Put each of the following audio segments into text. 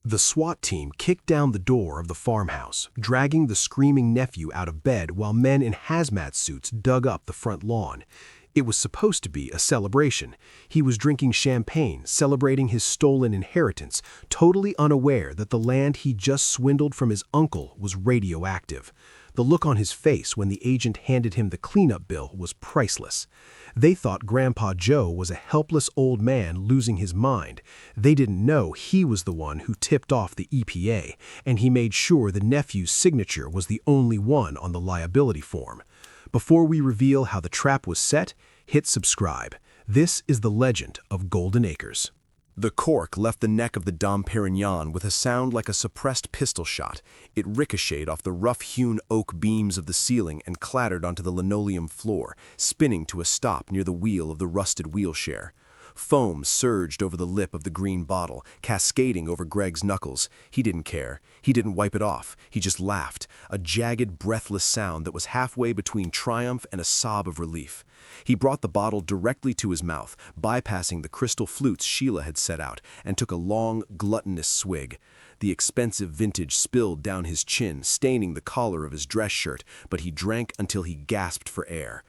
The SWAT team kicked down the door of the farmhouse, dragging the screaming nephew out of bed while men in hazmat suits dug up the front lawn. It was supposed to be a celebration. He was drinking champagne, celebrating his stolen inheritance, totally unaware that the land he just swindled from his uncle was radioactive. The look on his face when the agent handed him the cleanup bill was priceless. They thought Grandpa Joe was a helpless old man losing his mind. They didn't know he was the one who tipped off the EPA, and he made sure the nephew's signature was the only one on the liability form. Before we reveal how the trap was set, hit subscribe. This is the legend of Golden Acres. The cork left the neck of the Dom Perignon with a sound like a suppressed pistol shot. It ricocheted off the rough-hewn oak beams of the ceiling and clattered onto the linoleum floor, spinning to a stop near the wheel of the rusted wheelchair. Foam surged over the lip of the green bottle, cascading over Greg's knuckles. He didn't care. He didn't wipe it off. He just laughed, a jagged, breathless sound that was halfway between triumph and a sob of relief. He brought the bottle directly to his mouth, bypassing the crystal flutes Sheila had set out, and took a long, gluttonous swig. The expensive vintage spilled down his chin, staining the collar of his dress shirt, but he drank until he gasped for air.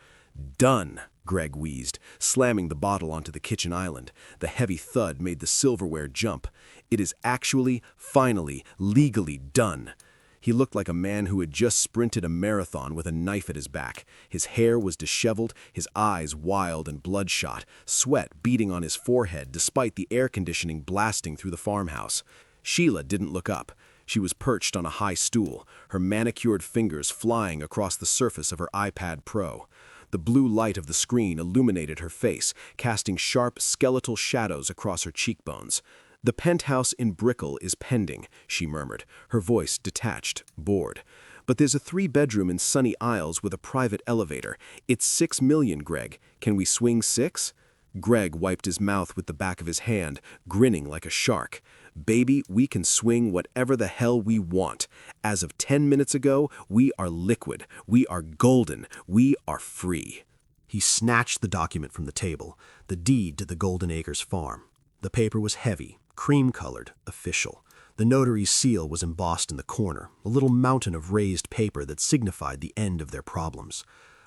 "Done," Greg wheezed, slamming the bottle onto the kitchen island. The heavy thud made the silverware jump. "It is actually, finally, legally done." He looked like a man who had just sprinted a marathon with a knife at his back. His hair was disheveled, his eyes wild and bloodshot, sweat beading on his forehead despite the air conditioning blasting through the farmhouse. Sheila didn't look up. She was perched on a high stool, her manicured fingers flying across the surface of her iPad Pro. The blue light of the screen illuminated her face, casting sharp, skeletal shadows across her cheekbones. "The penthouse in Brickell is pending," she murmured, her voice detached, bored. "But there's a 3-bedroom in Sunny Isles with a private elevator. It's $6 million, Greg. Can we swing 6? Greg wiped his mouth with the back of his hand, grinning like a shark. "Baby, we can swing whatever the hell we want. As of 10 minutes ago, we are liquid. We are golden. We are free." He snatched the document from the table, the deed to the Golden Acres farm. The paper was heavy, cream-colored, official. The notary's seal was embossed in the corner, a little mountain of raised paper that signified the end of their problems.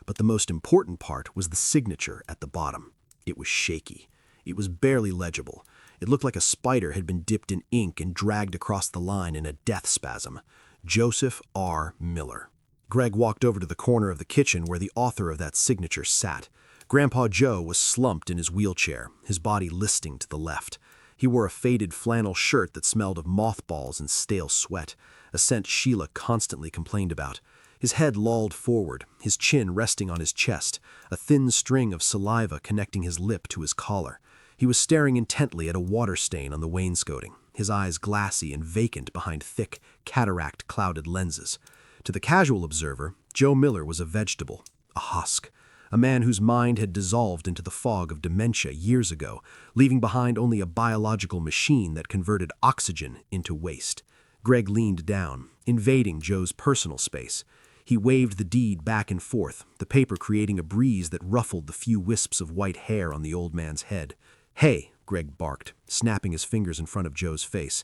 But the most important part was the signature at the bottom. It was shaky. It was barely legible. It looked like a spider had been dipped in ink and dragged across the line in a death spasm. Joseph R. Miller. Greg walked over to the corner of the kitchen where the author of that signature sat. Grandpa Joe was slumped in his wheelchair, his body listing to the left. He wore a faded flannel shirt that smelled of mothballs and stale sweat, a scent Sheila constantly complained about. His head lolled forward, his chin resting on his chest, a thin string of saliva connecting his lip to his collar. He was staring intently at a water stain on the wainscoting, his eyes glassy and vacant behind thick, cataract-clouded lenses. To the casual observer, Joe Miller was a vegetable, a husk, a man whose mind had dissolved into the fog of dementia years ago, leaving behind only a biological machine that converted oxygen into waste. Greg leaned down, invading Joe's personal space. He waved the deed back and forth, the paper creating a breeze that ruffled the few wisps of white hair on the old man's head. "Hey," Greg barked, snapping his fingers in front of Joe's face.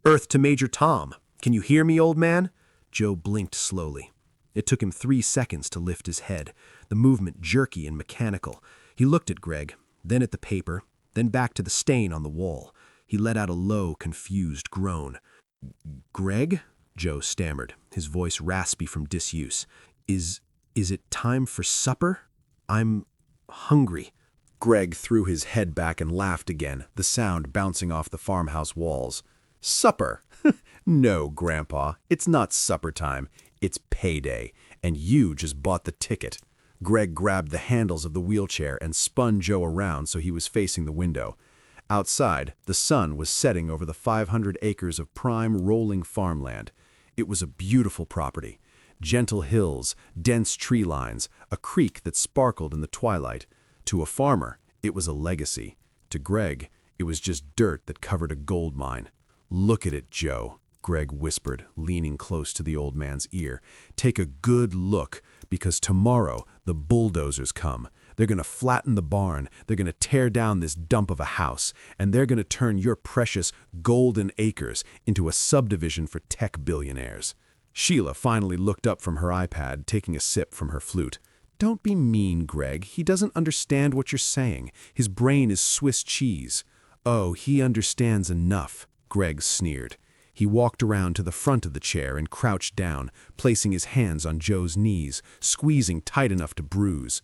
"Earth to Major Tom. Can you hear me, old man?" Joe blinked slowly. It took him 3 seconds to lift his head, the movement jerky and mechanical. He looked at Greg, then at the paper, then back to the stain on the wall. He let out a low, confused groan. "Greg?" Joe stammered, his voice raspy from disuse. Is it time for supper? I'm hungry." Greg threw his head back and laughed again, the sound bouncing off the farmhouse walls. "Supper? No, Grandpa, it's not supper time. It's payday, and you just bought the ticket." Greg grabbed the handles of the wheelchair and spun Joe around so he was facing the window. Outside, the sun was setting over the 500 acres of prime rolling farmland. It was a beautiful property. Gentle hills, dense tree lines, a creek that sparkled in the twilight. To a farmer, it was a legacy. To Greg, it was just dirt that covered a gold mine. "Look at it, Joe," Greg whispered, leaning close to the old man's ear. "Take a good look, because tomorrow the bulldozers come. They're going to flatten the barn, they're going to tear down this dump of a house, and they're going to turn your precious golden acres into a subdivision for tech billionaires. Sheila finally looked up from her iPad, taking a sip from her flute. Don't be mean, Greg. He doesn't understand what you're saying. His brain is Swiss cheese. Oh, he understands enough, Greg sneered. He walked around to the front of the chair and crouched down, placing his hands on Joe's knees, squeezing tight enough to bruise.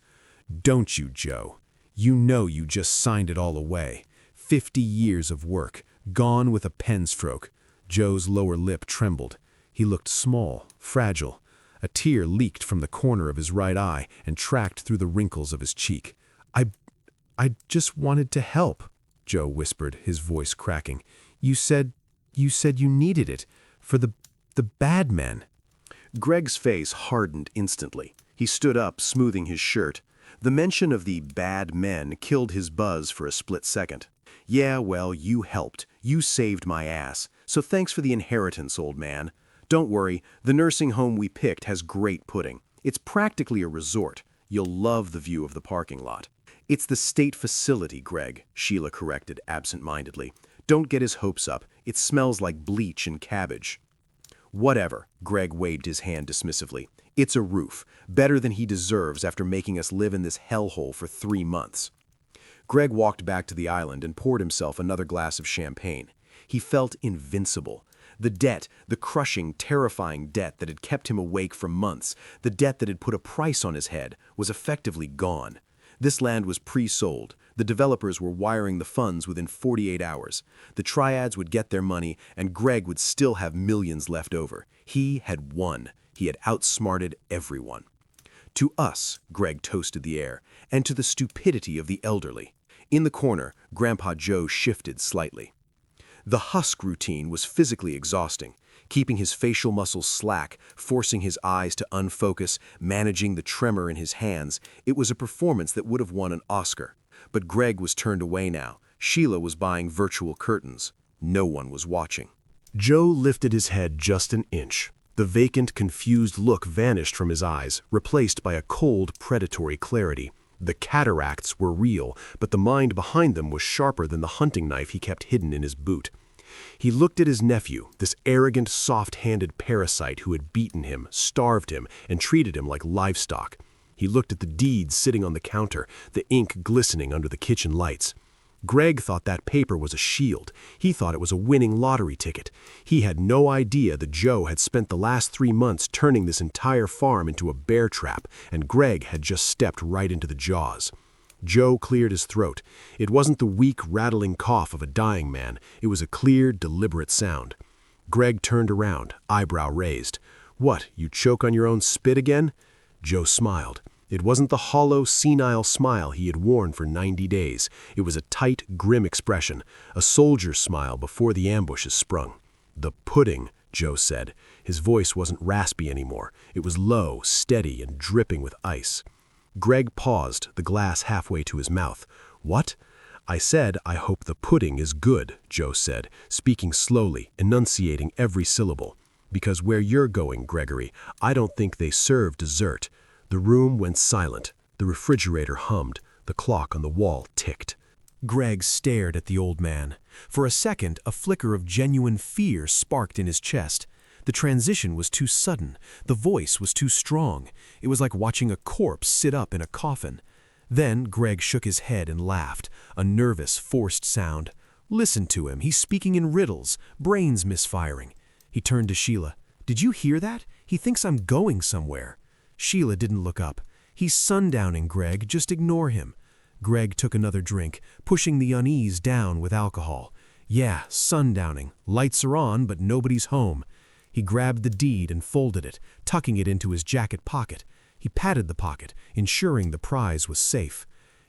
Don't you, Joe? You know you just signed it all away. 50 years of work, gone with a pen stroke. Joe's lower lip trembled. He looked small, fragile. A tear leaked from the corner of his right eye and tracked through the wrinkles of his cheek. I just wanted to help, Joe whispered, his voice cracking. You said you needed it for the bad men. Greg's face hardened instantly. He stood up, smoothing his shirt. The mention of the bad men killed his buzz for a split second. Yeah, well, you helped. You saved my ass. So thanks for the inheritance, old man. Don't worry, the nursing home we picked has great pudding. It's practically a resort. You'll love the view of the parking lot. It's the state facility, Greg, Sheila corrected absent-mindedly. Don't get his hopes up. It smells like bleach and cabbage. Whatever, Greg waved his hand dismissively. It's a roof, better than he deserves after making us live in this hellhole for 3 months. Greg walked back to the island and poured himself another glass of champagne. He felt invincible. The debt, the crushing, terrifying debt that had kept him awake for months, the debt that had put a price on his head, was effectively gone. This land was pre-sold. The developers were wiring the funds within 48 hours. The triads would get their money, and Greg would still have millions left over. He had won. He had outsmarted everyone. To us, Greg toasted the air, and to the stupidity of the elderly. In the corner, Grandpa Joe shifted slightly. The husk routine was physically exhausting, keeping his facial muscles slack, forcing his eyes to unfocus, managing the tremor in his hands. It was a performance that would have won an Oscar. But Greg was turned away now. Sheila was buying virtual curtains. No one was watching. Joe lifted his head just an inch. The vacant, confused look vanished from his eyes, replaced by a cold, predatory clarity. The cataracts were real, but the mind behind them was sharper than the hunting knife he kept hidden in his boot. He looked at his nephew, this arrogant, soft-handed parasite who had beaten him, starved him, and treated him like livestock. He looked at the deeds sitting on the counter, the ink glistening under the kitchen lights. Greg thought that paper was a shield. He thought it was a winning lottery ticket. He had no idea that Joe had spent the last 3 months turning this entire farm into a bear trap, and Greg had just stepped right into the jaws. Joe cleared his throat. It wasn't the weak, rattling cough of a dying man. It was a clear, deliberate sound. Greg turned around, eyebrow raised. What, you choke on your own spit again? Joe smiled. It wasn't the hollow, senile smile he had worn for 90 days. It was a tight, grim expression, a soldier's smile before the ambush is sprung. The pudding, Joe said. His voice wasn't raspy anymore. It was low, steady, and dripping with ice. Greg paused, the glass halfway to his mouth. What? I said, I hope the pudding is good, Joe said, speaking slowly, enunciating every syllable. Because where you're going, Gregory, I don't think they serve dessert. The room went silent. The refrigerator hummed. The clock on the wall ticked. Greg stared at the old man. For a second, a flicker of genuine fear sparked in his chest. The transition was too sudden. The voice was too strong. It was like watching a corpse sit up in a coffin. Then Greg shook his head and laughed, a nervous, forced sound. Listen to him. He's speaking in riddles, brains misfiring. He turned to Sheila. Did you hear that? He thinks I'm going somewhere. Sheila didn't look up. He's sundowning, Greg. Just ignore him. Greg took another drink, pushing the unease down with alcohol. Yeah, sundowning. Lights are on, but nobody's home. He grabbed the deed and folded it, tucking it into his jacket pocket. He patted the pocket, ensuring the prize was safe.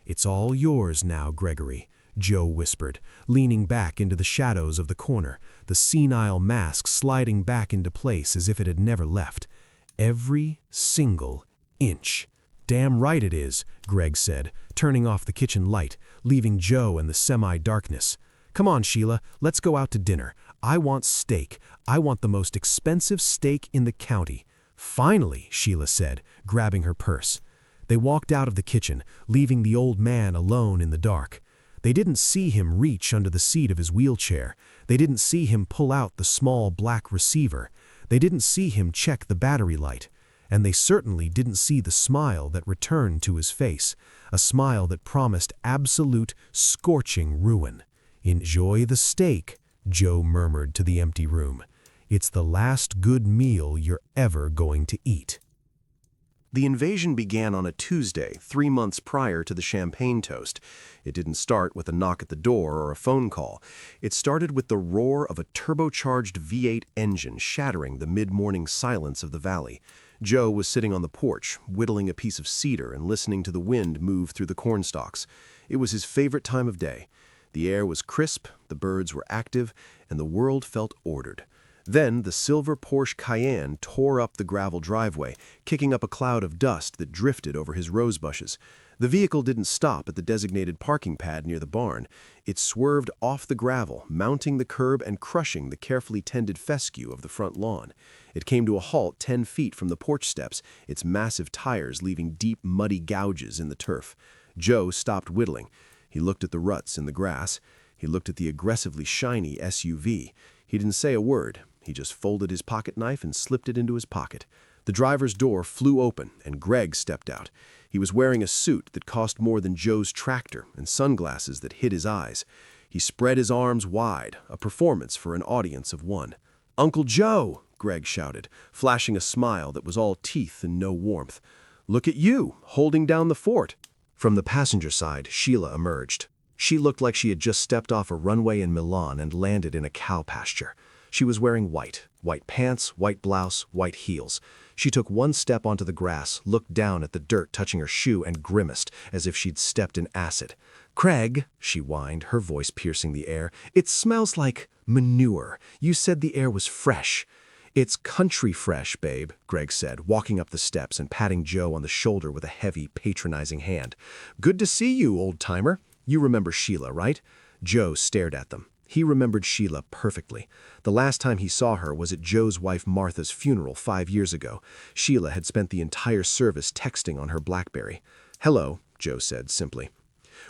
It's all yours now, Gregory, Joe whispered, leaning back into the shadows of the corner, the senile mask sliding back into place as if it had never left. Every single inch. Damn right it is, Greg said, turning off the kitchen light, leaving Joe in the semi-darkness. Come on, Sheila, let's go out to dinner. I want steak. I want the most expensive steak in the county. Finally, Sheila said, grabbing her purse. They walked out of the kitchen, leaving the old man alone in the dark. They didn't see him reach under the seat of his wheelchair. They didn't see him pull out the small black receiver. They didn't see him check the battery light. And they certainly didn't see the smile that returned to his face, a smile that promised absolute, scorching ruin. "Enjoy the steak," Joe murmured to the empty room. "It's the last good meal you're ever going to eat." The invasion began on a Tuesday, 3 months prior to the champagne toast. It didn't start with a knock at the door or a phone call. It started with the roar of a turbocharged V8 engine shattering the mid-morning silence of the valley. Joe was sitting on the porch, whittling a piece of cedar and listening to the wind move through the cornstalks. It was his favorite time of day. The air was crisp, the birds were active, and the world felt ordered. Then the silver Porsche Cayenne tore up the gravel driveway, kicking up a cloud of dust that drifted over his rose bushes. The vehicle didn't stop at the designated parking pad near the barn. It swerved off the gravel, mounting the curb and crushing the carefully tended fescue of the front lawn. It came to a halt 10 feet from the porch steps, its massive tires leaving deep, muddy gouges in the turf. Joe stopped whittling. He looked at the ruts in the grass. He looked at the aggressively shiny SUV. He didn't say a word. He just folded his pocket knife and slipped it into his pocket. The driver's door flew open, and Greg stepped out. He was wearing a suit that cost more than Joe's tractor and sunglasses that hid his eyes. He spread his arms wide, a performance for an audience of one. "Uncle Joe!" Greg shouted, flashing a smile that was all teeth and no warmth. "Look at you, holding down the fort." From the passenger side, Sheila emerged. She looked like she had just stepped off a runway in Milan and landed in a cow pasture. She was wearing white pants, white blouse, white heels. She took one step onto the grass, looked down at the dirt touching her shoe, and grimaced as if she'd stepped in acid. "Craig," she whined, her voice piercing the air, "it smells like manure. You said the air was fresh." "It's country fresh, babe," Greg said, walking up the steps and patting Joe on the shoulder with a heavy, patronizing hand. "Good to see you, old-timer. You remember Sheila, right?" Joe stared at them. He remembered Sheila perfectly. The last time he saw her was at Joe's wife Martha's funeral 5 years ago. Sheila had spent the entire service texting on her BlackBerry. "Hello," Joe said simply.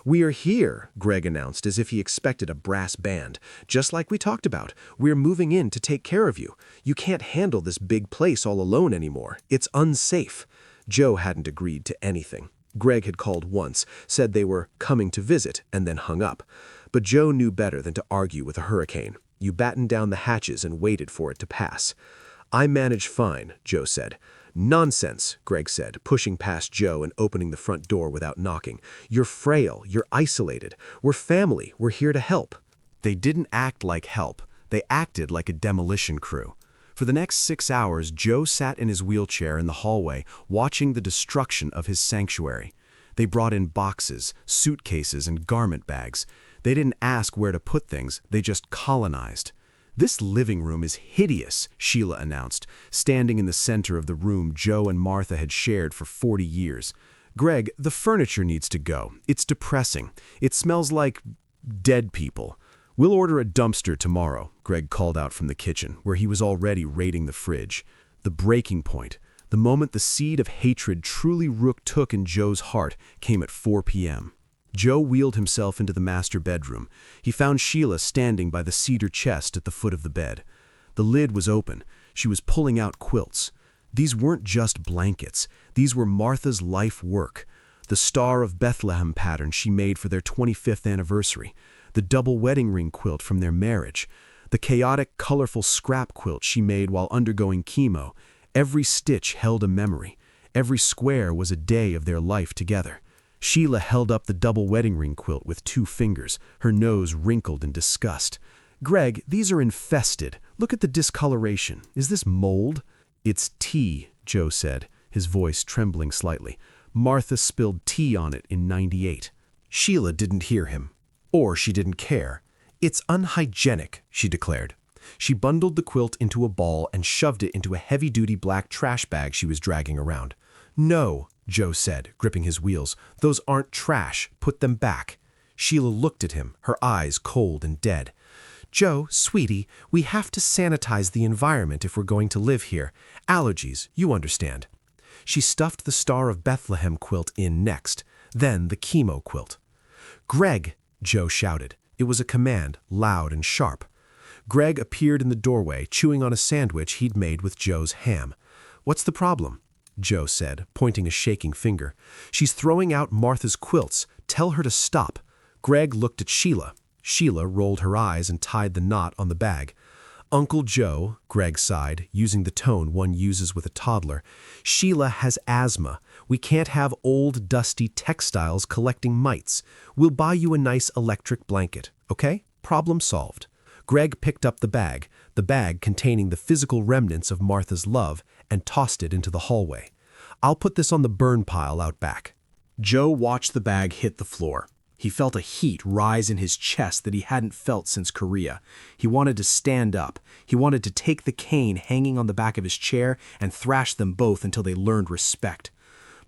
"We are here," Greg announced as if he expected a brass band. "Just like we talked about. We're moving in to take care of you. You can't handle this big place all alone anymore. It's unsafe." Joe hadn't agreed to anything. Greg had called once, said they were coming to visit, and then hung up. But Joe knew better than to argue with a hurricane. You battened down the hatches and waited for it to pass. "I manage fine," Joe said. "Nonsense," Greg said, pushing past Joe and opening the front door without knocking. "You're frail. You're isolated. We're family. We're here to help." They didn't act like help. They acted like a demolition crew. For the next 6 hours, Joe sat in his wheelchair in the hallway, watching the destruction of his sanctuary. They brought in boxes, suitcases, and garment bags. They didn't ask where to put things, they just colonized. "This living room is hideous," Sheila announced, standing in the center of the room Joe and Martha had shared for 40 years. "Greg, the furniture needs to go. It's depressing. It smells like dead people." "We'll order a dumpster tomorrow," Greg called out from the kitchen, where he was already raiding the fridge. The breaking point, the moment the seed of hatred truly took in Joe's heart, came at 4 p.m. Joe wheeled himself into the master bedroom. He found Sheila standing by the cedar chest at the foot of the bed. The lid was open. She was pulling out quilts. These weren't just blankets. These were Martha's life work. The Star of Bethlehem pattern she made for their 25th anniversary. The double wedding ring quilt from their marriage. The chaotic, colorful scrap quilt she made while undergoing chemo. Every stitch held a memory. Every square was a day of their life together. Sheila held up the double wedding ring quilt with 2 fingers, her nose wrinkled in disgust. "Greg, these are infested. Look at the discoloration. Is this mold?" "It's tea," Joe said, his voice trembling slightly. "Martha spilled tea on it in '98. Sheila didn't hear him. Or she didn't care. "It's unhygienic," she declared. She bundled the quilt into a ball and shoved it into a heavy-duty black trash bag she was dragging around. "No," Joe said, gripping his wheels. "Those aren't trash. Put them back." Sheila looked at him, her eyes cold and dead. "Joe, sweetie, we have to sanitize the environment if we're going to live here. Allergies, you understand." She stuffed the Star of Bethlehem quilt in next, then the chemo quilt. "Greg!" Joe shouted. It was a command, loud and sharp. Greg appeared in the doorway, chewing on a sandwich he'd made with Joe's ham. "What's the problem?" Joe said, pointing a shaking finger. "She's throwing out Martha's quilts. Tell her to stop." Greg looked at Sheila. Sheila rolled her eyes and tied the knot on the bag. "Uncle Joe," Greg sighed, using the tone one uses with a toddler, "Sheila has asthma. We can't have old, dusty textiles collecting mites. We'll buy you a nice electric blanket, okay? Problem solved." Greg picked up the bag containing the physical remnants of Martha's love, and tossed it into the hallway. "I'll put this on the burn pile out back." Joe watched the bag hit the floor. He felt a heat rise in his chest that he hadn't felt since Korea. He wanted to stand up. He wanted to take the cane hanging on the back of his chair and thrash them both until they learned respect.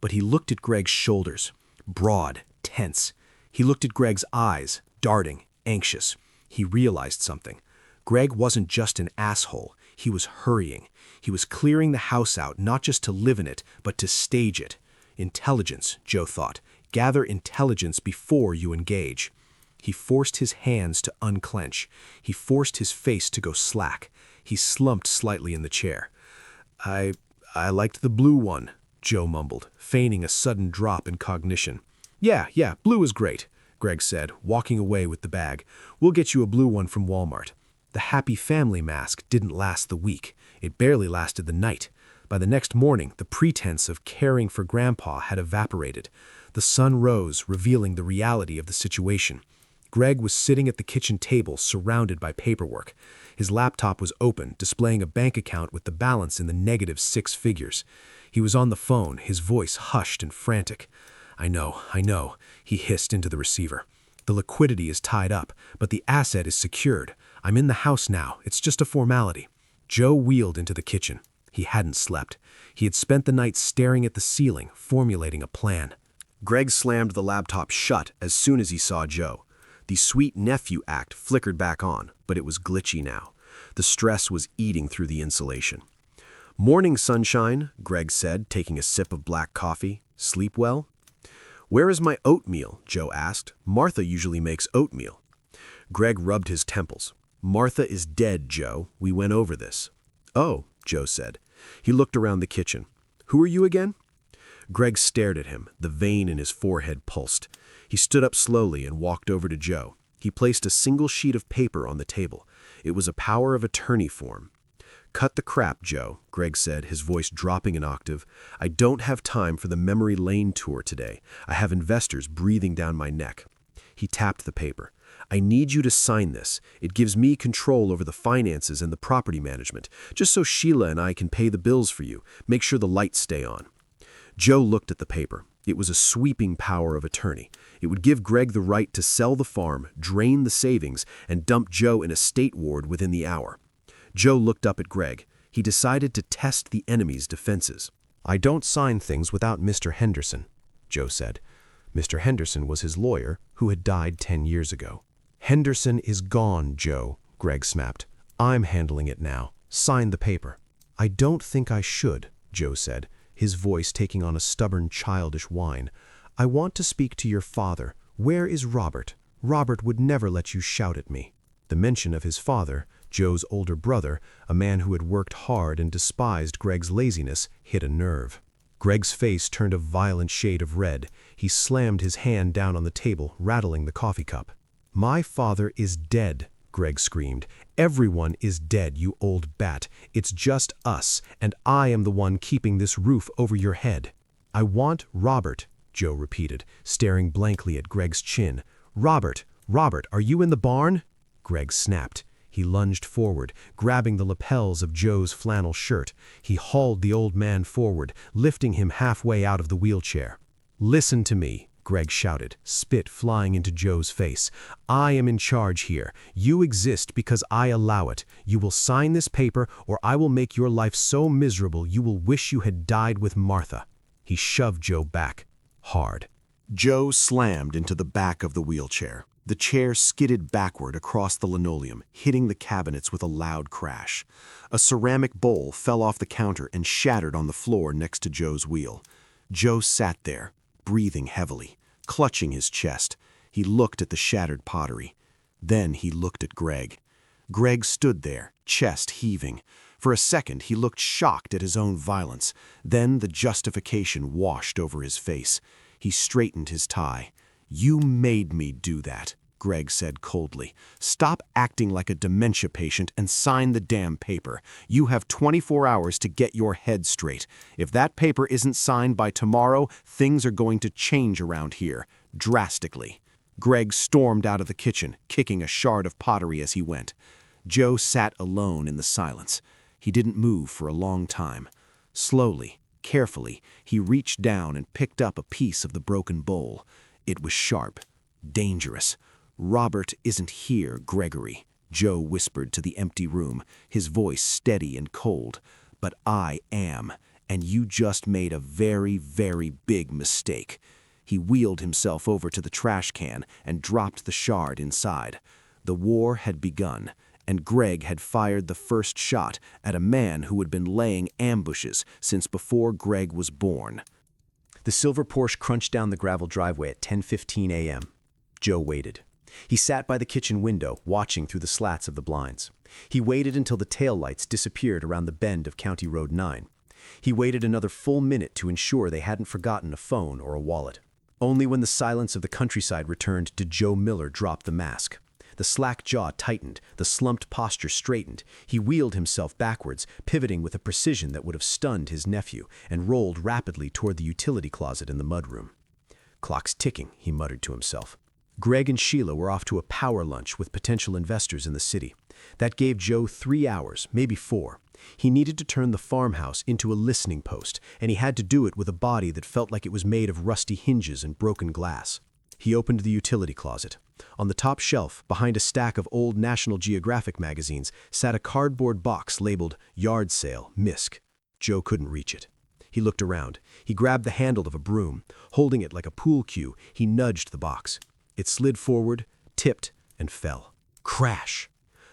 But he looked at Greg's shoulders, broad, tense. He looked at Greg's eyes, darting, anxious. He realized something. Greg wasn't just an asshole. He was hurrying. He was clearing the house out, not just to live in it, but to stage it. Intelligence, Joe thought. Gather intelligence before you engage. He forced his hands to unclench. He forced his face to go slack. He slumped slightly in the chair. I liked the blue one," Joe mumbled, feigning a sudden drop in cognition. Yeah, blue is great," Greg said, walking away with the bag. "We'll get you a blue one from Walmart." The happy family mask didn't last the week. It barely lasted the night. By the next morning, the pretense of caring for Grandpa had evaporated. The sun rose, revealing the reality of the situation. Greg was sitting at the kitchen table, surrounded by paperwork. His laptop was open, displaying a bank account with the balance in the negative 6 figures. He was on the phone, his voice hushed and frantic. I know, he hissed into the receiver. "The liquidity is tied up, but the asset is secured. I'm in the house now. It's just a formality." Joe wheeled into the kitchen. He hadn't slept. He had spent the night staring at the ceiling, formulating a plan. Greg slammed the laptop shut as soon as he saw Joe. The sweet nephew act flickered back on, but it was glitchy now. The stress was eating through the insulation. "Morning, sunshine," Greg said, taking a sip of black coffee. "Sleep well?" "Where is my oatmeal?" Joe asked. "Martha usually makes oatmeal." Greg rubbed his temples. "Martha is dead, Joe. We went over this." "Oh," Joe said. He looked around the kitchen. "Who are you again?" Greg stared at him. The vein in his forehead pulsed. He stood up slowly and walked over to Joe. He placed a single sheet of paper on the table. It was a power of attorney form. "Cut the crap, Joe," Greg said, his voice dropping an octave. "I don't have time for the memory lane tour today. I have investors breathing down my neck." He tapped the paper. "I need you to sign this. It gives me control over the finances and the property management, just so Sheila and I can pay the bills for you. Make sure the lights stay on." Joe looked at the paper. It was a sweeping power of attorney. It would give Greg the right to sell the farm, drain the savings, and dump Joe in a state ward within the hour. Joe looked up at Greg. He decided to test the enemy's defenses. "I don't sign things without Mr. Henderson," Joe said. Mr. Henderson was his lawyer, who had died 10 years ago. "Henderson is gone, Joe," Greg snapped. "I'm handling it now. Sign the paper." "I don't think I should," Joe said, his voice taking on a stubborn, childish whine. "I want to speak to your father. Where is Robert? Robert would never let you shout at me." The mention of his father, Joe's older brother, a man who had worked hard and despised Greg's laziness, hit a nerve. Greg's face turned a violent shade of red. He slammed his hand down on the table, rattling the coffee cup. "My father is dead," Greg screamed. "Everyone is dead, you old bat. It's just us, and I am the one keeping this roof over your head." "I want Robert," Joe repeated, staring blankly at Greg's chin. "Robert, are you in the barn?" Greg snapped. He lunged forward, grabbing the lapels of Joe's flannel shirt. He hauled the old man forward, lifting him halfway out of the wheelchair. "Listen to me," Greg shouted, spit flying into Joe's face. "I am in charge here. You exist because I allow it. You will sign this paper, or I will make your life so miserable you will wish you had died with Martha." He shoved Joe back, hard. Joe slammed into the back of the wheelchair. The chair skidded backward across the linoleum, hitting the cabinets with a loud crash. A ceramic bowl fell off the counter and shattered on the floor next to Joe's wheel. Joe sat there, breathing heavily, clutching his chest. He looked at the shattered pottery. Then he looked at Greg. Greg stood there, chest heaving. For a second, he looked shocked at his own violence. Then the justification washed over his face. He straightened his tie. "You made me do that," Greg said coldly. "Stop acting like a dementia patient and sign the damn paper. You have 24 hours to get your head straight. If that paper isn't signed by tomorrow, things are going to change around here, drastically." Greg stormed out of the kitchen, kicking a shard of pottery as he went. Joe sat alone in the silence. He didn't move for a long time. Slowly, carefully, he reached down and picked up a piece of the broken bowl. It was sharp, dangerous. "Robert isn't here, Gregory," Joe whispered to the empty room, his voice steady and cold. "But I am, and you just made a very, very big mistake." He wheeled himself over to the trash can and dropped the shard inside. The war had begun, and Greg had fired the first shot at a man who had been laying ambushes since before Greg was born. The silver Porsche crunched down the gravel driveway at 10:15 a.m. Joe waited. He sat by the kitchen window, watching through the slats of the blinds. He waited until the taillights disappeared around the bend of County Road 9. He waited another full minute to ensure they hadn't forgotten a phone or a wallet. Only when the silence of the countryside returned did Joe Miller drop the mask. The slack jaw tightened, the slumped posture straightened. He wheeled himself backwards, pivoting with a precision that would have stunned his nephew, and rolled rapidly toward the utility closet in the mudroom. "Clock's ticking," he muttered to himself. Greg and Sheila were off to a power lunch with potential investors in the city. That gave Joe 3 hours, maybe 4. He needed to turn the farmhouse into a listening post, and he had to do it with a body that felt like it was made of rusty hinges and broken glass. He opened the utility closet. On the top shelf, behind a stack of old National Geographic magazines, sat a cardboard box labeled Yard Sale, Misk. Joe couldn't reach it. He looked around. He grabbed the handle of a broom. Holding it like a pool cue, he nudged the box. It slid forward, tipped, and fell. Crash!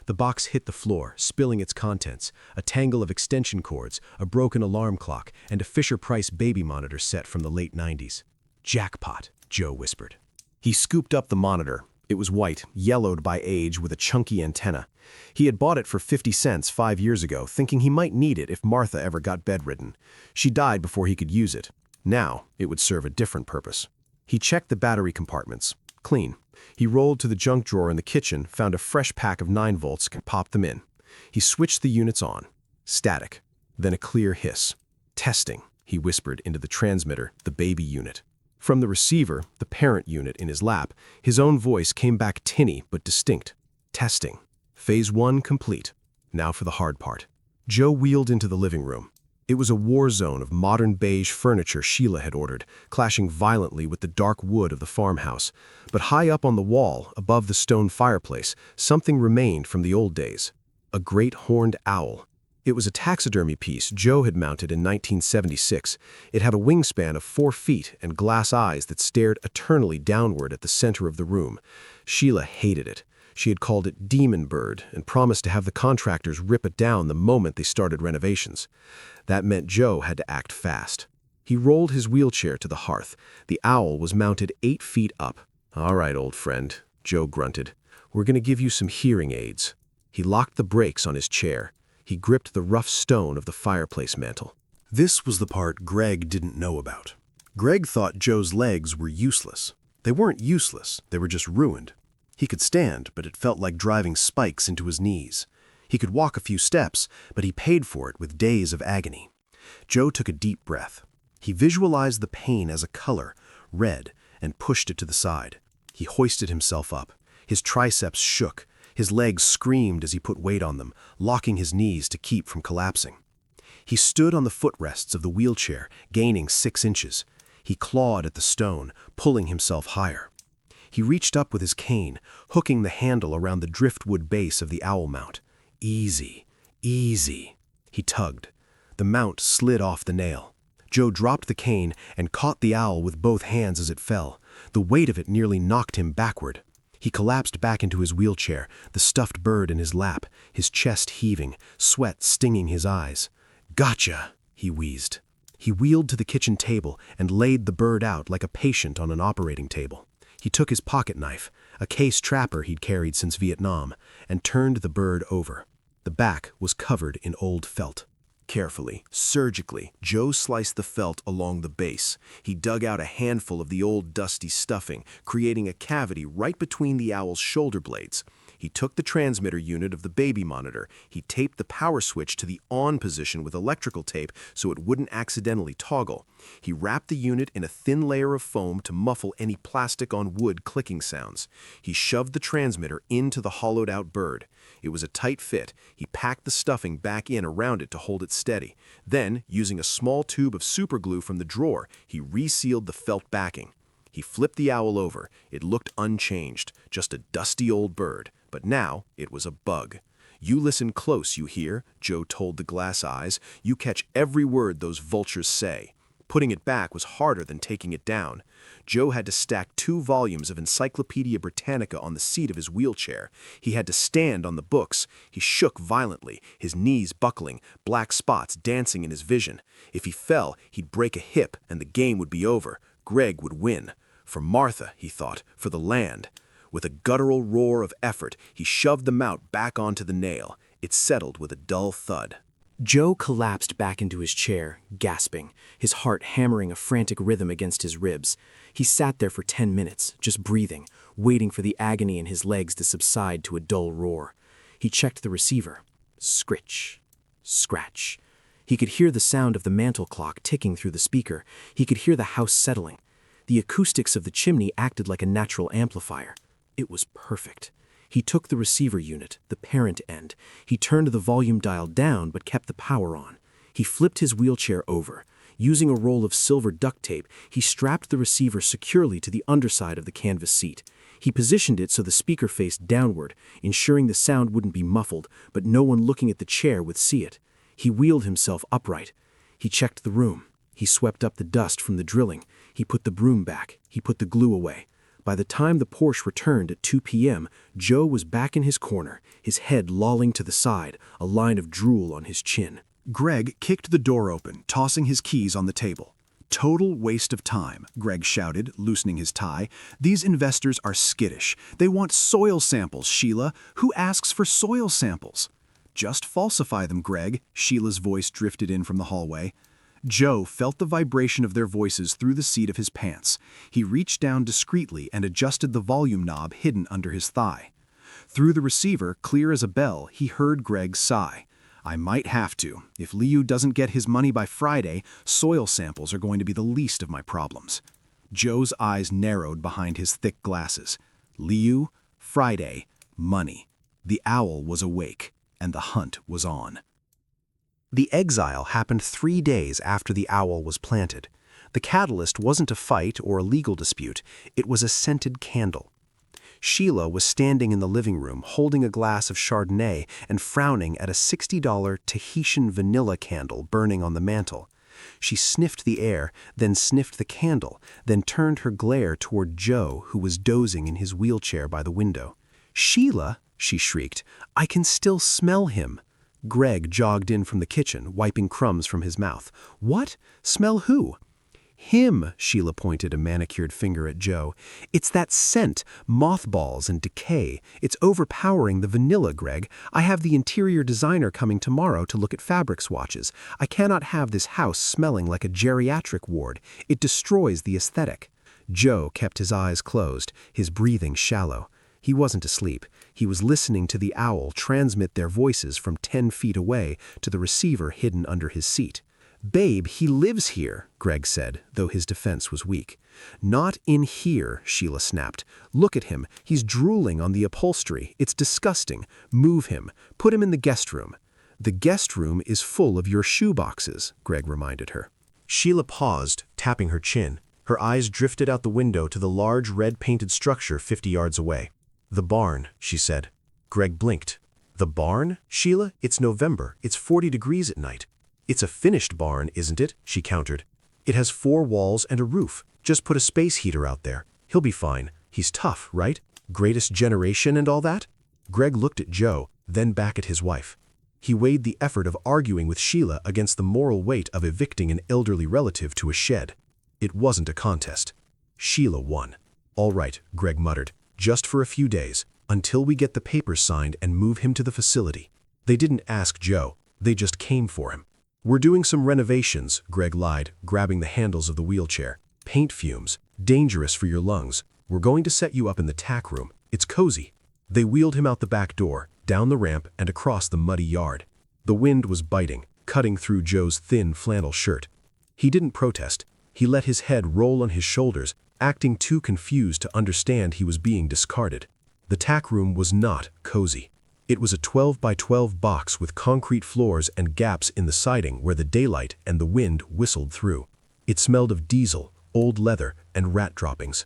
The box hit the floor, spilling its contents, a tangle of extension cords, a broken alarm clock, and a Fisher-Price baby monitor set from the late 90s. "Jackpot," Joe whispered. He scooped up the monitor. It was white, yellowed by age with a chunky antenna. He had bought it for 50 cents 5 years ago, thinking he might need it if Martha ever got bedridden. She died before he could use it. Now, it would serve a different purpose. He checked the battery compartments. Clean. He rolled to the junk drawer in the kitchen, found a fresh pack of 9 volts, and popped them in. He switched the units on. Static. Then a clear hiss. "Testing," he whispered into the transmitter, the baby unit. From the receiver, the parent unit in his lap, his own voice came back tinny but distinct. "Testing. Phase 1 complete. Now for the hard part." Joe wheeled into the living room. It was a war zone of modern beige furniture Sheila had ordered, clashing violently with the dark wood of the farmhouse. But high up on the wall, above the stone fireplace, something remained from the old days. A great horned owl. It was a taxidermy piece Joe had mounted in 1976. It had a wingspan of 4 feet and glass eyes that stared eternally downward at the center of the room. Sheila hated it. She had called it Demon Bird and promised to have the contractors rip it down the moment they started renovations. That meant Joe had to act fast. He rolled his wheelchair to the hearth. The owl was mounted 8 feet up. "All right, old friend," Joe grunted. "We're going to give you some hearing aids." He locked the brakes on his chair. He gripped the rough stone of the fireplace mantel. This was the part Greg didn't know about. Greg thought Joe's legs were useless. They weren't useless, they were just ruined. He could stand, but it felt like driving spikes into his knees. He could walk a few steps, but he paid for it with days of agony. Joe took a deep breath. He visualized the pain as a color, red, and pushed it to the side. He hoisted himself up. His triceps shook. His legs screamed as he put weight on them, locking his knees to keep from collapsing. He stood on the footrests of the wheelchair, gaining 6 inches. He clawed at the stone, pulling himself higher. He reached up with his cane, hooking the handle around the driftwood base of the owl mount. Easy, easy. He tugged. The mount slid off the nail. Joe dropped the cane and caught the owl with both hands as it fell. The weight of it nearly knocked him backward. He collapsed back into his wheelchair, the stuffed bird in his lap, his chest heaving, sweat stinging his eyes. "Gotcha," he wheezed. He wheeled to the kitchen table and laid the bird out like a patient on an operating table. He took his pocket knife, a case trapper he'd carried since Vietnam, and turned the bird over. The back was covered in old felt. Carefully, surgically, Joe sliced the felt along the base. He dug out a handful of the old dusty stuffing, creating a cavity right between the owl's shoulder blades. He took the transmitter unit of the baby monitor. He taped the power switch to the on position with electrical tape so it wouldn't accidentally toggle. He wrapped the unit in a thin layer of foam to muffle any plastic on wood clicking sounds. He shoved the transmitter into the hollowed-out bird. It was a tight fit. He packed the stuffing back in around it to hold it steady. Then, using a small tube of superglue from the drawer, he resealed the felt backing. He flipped the owl over. It looked unchanged, just a dusty old bird. But now it was a bug. "You listen close, you hear?" Joe told the glass eyes. "You catch every word those vultures say." Putting it back was harder than taking it down. Joe had to stack 2 volumes of Encyclopedia Britannica on the seat of his wheelchair. He had to stand on the books. He shook violently, his knees buckling, black spots dancing in his vision. If he fell, he'd break a hip and the game would be over. Greg would win. For Martha, he thought, for the land. With a guttural roar of effort, he shoved the mount back onto the nail. It settled with a dull thud. Joe collapsed back into his chair, gasping, his heart hammering a frantic rhythm against his ribs. He sat there for 10 minutes, just breathing, waiting for the agony in his legs to subside to a dull roar. He checked the receiver. Scritch. Scratch. He could hear the sound of the mantel clock ticking through the speaker. He could hear the house settling. The acoustics of the chimney acted like a natural amplifier. It was perfect. He took the receiver unit, the parent end. He turned the volume dial down but kept the power on. He flipped his wheelchair over. Using a roll of silver duct tape, he strapped the receiver securely to the underside of the canvas seat. He positioned it so the speaker faced downward, ensuring the sound wouldn't be muffled, but no one looking at the chair would see it. He wheeled himself upright. He checked the room. He swept up the dust from the drilling. He put the broom back. He put the glue away. By the time the Porsche returned at 2 p.m., Joe was back in his corner, his head lolling to the side, a line of drool on his chin. Greg kicked the door open, tossing his keys on the table. "Total waste of time," Greg shouted, loosening his tie. "These investors are skittish. They want soil samples, Sheila. Who asks for soil samples?" "Just falsify them, Greg," Sheila's voice drifted in from the hallway. Joe felt the vibration of their voices through the seat of his pants. He reached down discreetly and adjusted the volume knob hidden under his thigh. Through the receiver, clear as a bell, he heard Greg sigh. "I might have to. If Liu doesn't get his money by Friday, soil samples are going to be the least of my problems." Joe's eyes narrowed behind his thick glasses. Liu, Friday, money. The owl was awake, and the hunt was on. The exile happened 3 days after the owl was planted. The catalyst wasn't a fight or a legal dispute. It was a scented candle. Sheila was standing in the living room holding a glass of Chardonnay and frowning at a $60 Tahitian vanilla candle burning on the mantel. She sniffed the air, then sniffed the candle, then turned her glare toward Joe, who was dozing in his wheelchair by the window. "Sheila," she shrieked, "I can still smell him." Greg jogged in from the kitchen, wiping crumbs from his mouth. "What? Smell who?" "Him," Sheila pointed a manicured finger at Joe. "It's that scent, mothballs and decay. It's overpowering the vanilla, Greg. I have the interior designer coming tomorrow to look at fabric swatches. I cannot have this house smelling like a geriatric ward. It destroys the aesthetic." Joe kept his eyes closed, his breathing shallow. He wasn't asleep. He was listening to the owl transmit their voices from 10 feet away to the receiver hidden under his seat. "Babe, he lives here," Greg said, though his defense was weak. "Not in here," Sheila snapped. "Look at him. He's drooling on the upholstery. It's disgusting. Move him. Put him in the guest room." "The guest room is full of your shoeboxes," Greg reminded her. Sheila paused, tapping her chin. Her eyes drifted out the window to the large red-painted structure 50 yards away. "The barn," she said. Greg blinked. "The barn? Sheila, it's November. It's 40 degrees at night." "It's a finished barn, isn't it?" she countered. "It has 4 walls and a roof. Just put a space heater out there. He'll be fine. He's tough, right?" Greatest generation and all that? Greg looked at Joe, then back at his wife. He weighed the effort of arguing with Sheila against the moral weight of evicting an elderly relative to a shed. It wasn't a contest. Sheila won. All right, Greg muttered, just for a few days, until we get the papers signed and move him to the facility. They didn't ask Joe, they just came for him. We're doing some renovations, Greg lied, grabbing the handles of the wheelchair. Paint fumes, dangerous for your lungs. We're going to set you up in the tack room. It's cozy. They wheeled him out the back door, down the ramp and across the muddy yard. The wind was biting, cutting through Joe's thin flannel shirt. He didn't protest. He let his head roll on his shoulders, acting too confused to understand he was being discarded. The tack room was not cozy. It was a 12 by 12 box with concrete floors and gaps in the siding where the daylight and the wind whistled through. It smelled of diesel, old leather, and rat droppings.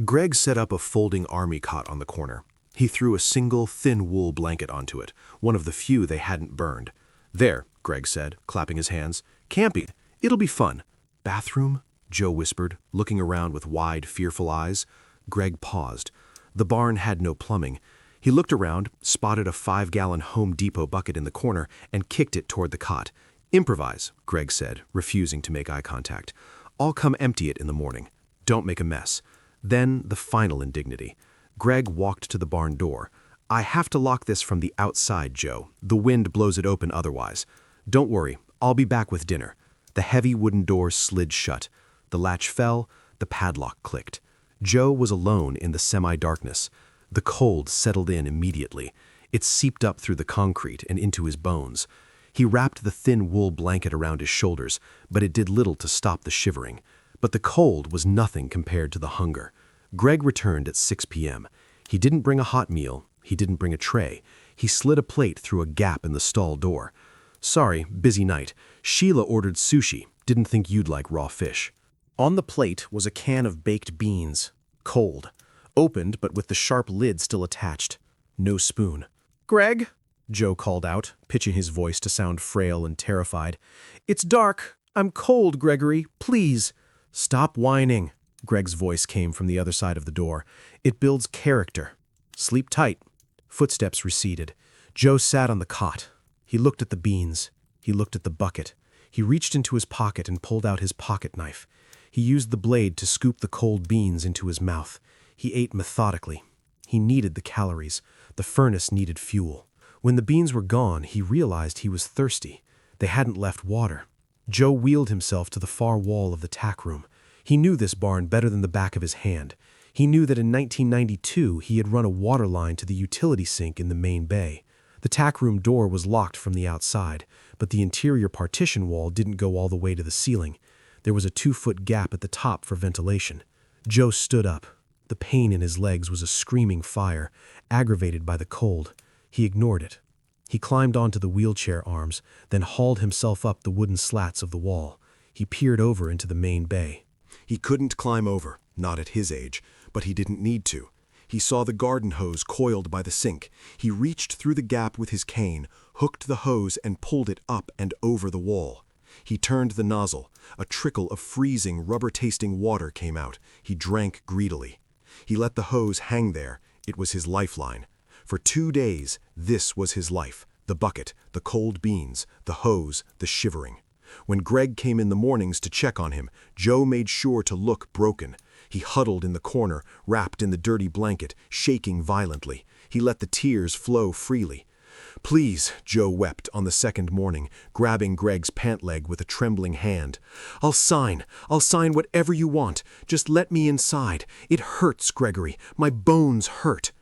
Greg set up a folding army cot on the corner. He threw a single, thin wool blanket onto it, one of the few they hadn't burned. There, Greg said, clapping his hands. Camping. It'll be fun. Bathroom? Joe whispered, looking around with wide, fearful eyes. Greg paused. The barn had no plumbing. He looked around, spotted a 5-gallon Home Depot bucket in the corner, and kicked it toward the cot. Improvise, Greg said, refusing to make eye contact. I'll come empty it in the morning. Don't make a mess. Then the final indignity. Greg walked to the barn door. I have to lock this from the outside, Joe. The wind blows it open otherwise. Don't worry, I'll be back with dinner. The heavy wooden door slid shut. The latch fell, the padlock clicked. Joe was alone in the semi-darkness. The cold settled in immediately. It seeped up through the concrete and into his bones. He wrapped the thin wool blanket around his shoulders, but it did little to stop the shivering. But the cold was nothing compared to the hunger. Greg returned at 6 p.m. He didn't bring a hot meal. He didn't bring a tray. He slid a plate through a gap in the stall door. Sorry, busy night. Sheila ordered sushi. Didn't think you'd like raw fish. On the plate was a can of baked beans. Cold. Opened, but with the sharp lid still attached. No spoon. Greg, Joe called out, pitching his voice to sound frail and terrified. It's dark. I'm cold, Gregory. Please. Stop whining. Greg's voice came from the other side of the door. It builds character. Sleep tight. Footsteps receded. Joe sat on the cot. He looked at the beans. He looked at the bucket. He reached into his pocket and pulled out his pocket knife. He used the blade to scoop the cold beans into his mouth. He ate methodically. He needed the calories. The furnace needed fuel. When the beans were gone, he realized he was thirsty. They hadn't left water. Joe wheeled himself to the far wall of the tack room. He knew this barn better than the back of his hand. He knew that in 1992 he had run a water line to the utility sink in the main bay. The tack room door was locked from the outside, but the interior partition wall didn't go all the way to the ceiling. There was a 2-foot gap at the top for ventilation. Joe stood up. The pain in his legs was a screaming fire, aggravated by the cold. He ignored it. He climbed onto the wheelchair arms, then hauled himself up the wooden slats of the wall. He peered over into the main bay. He couldn't climb over, not at his age, but he didn't need to. He saw the garden hose coiled by the sink. He reached through the gap with his cane, hooked the hose and pulled it up and over the wall. He turned the nozzle. A trickle of freezing, rubber-tasting water came out. He drank greedily. He let the hose hang there. It was his lifeline. For 2 days, this was his life. The bucket, the cold beans, the hose, the shivering. When Greg came in the mornings to check on him, Joe made sure to look broken. He huddled in the corner, wrapped in the dirty blanket, shaking violently. He let the tears flow freely. Please, Joe wept on the second morning, grabbing Greg's pant leg with a trembling hand. I'll sign whatever you want. Just let me inside. It hurts, Gregory. My bones hurt.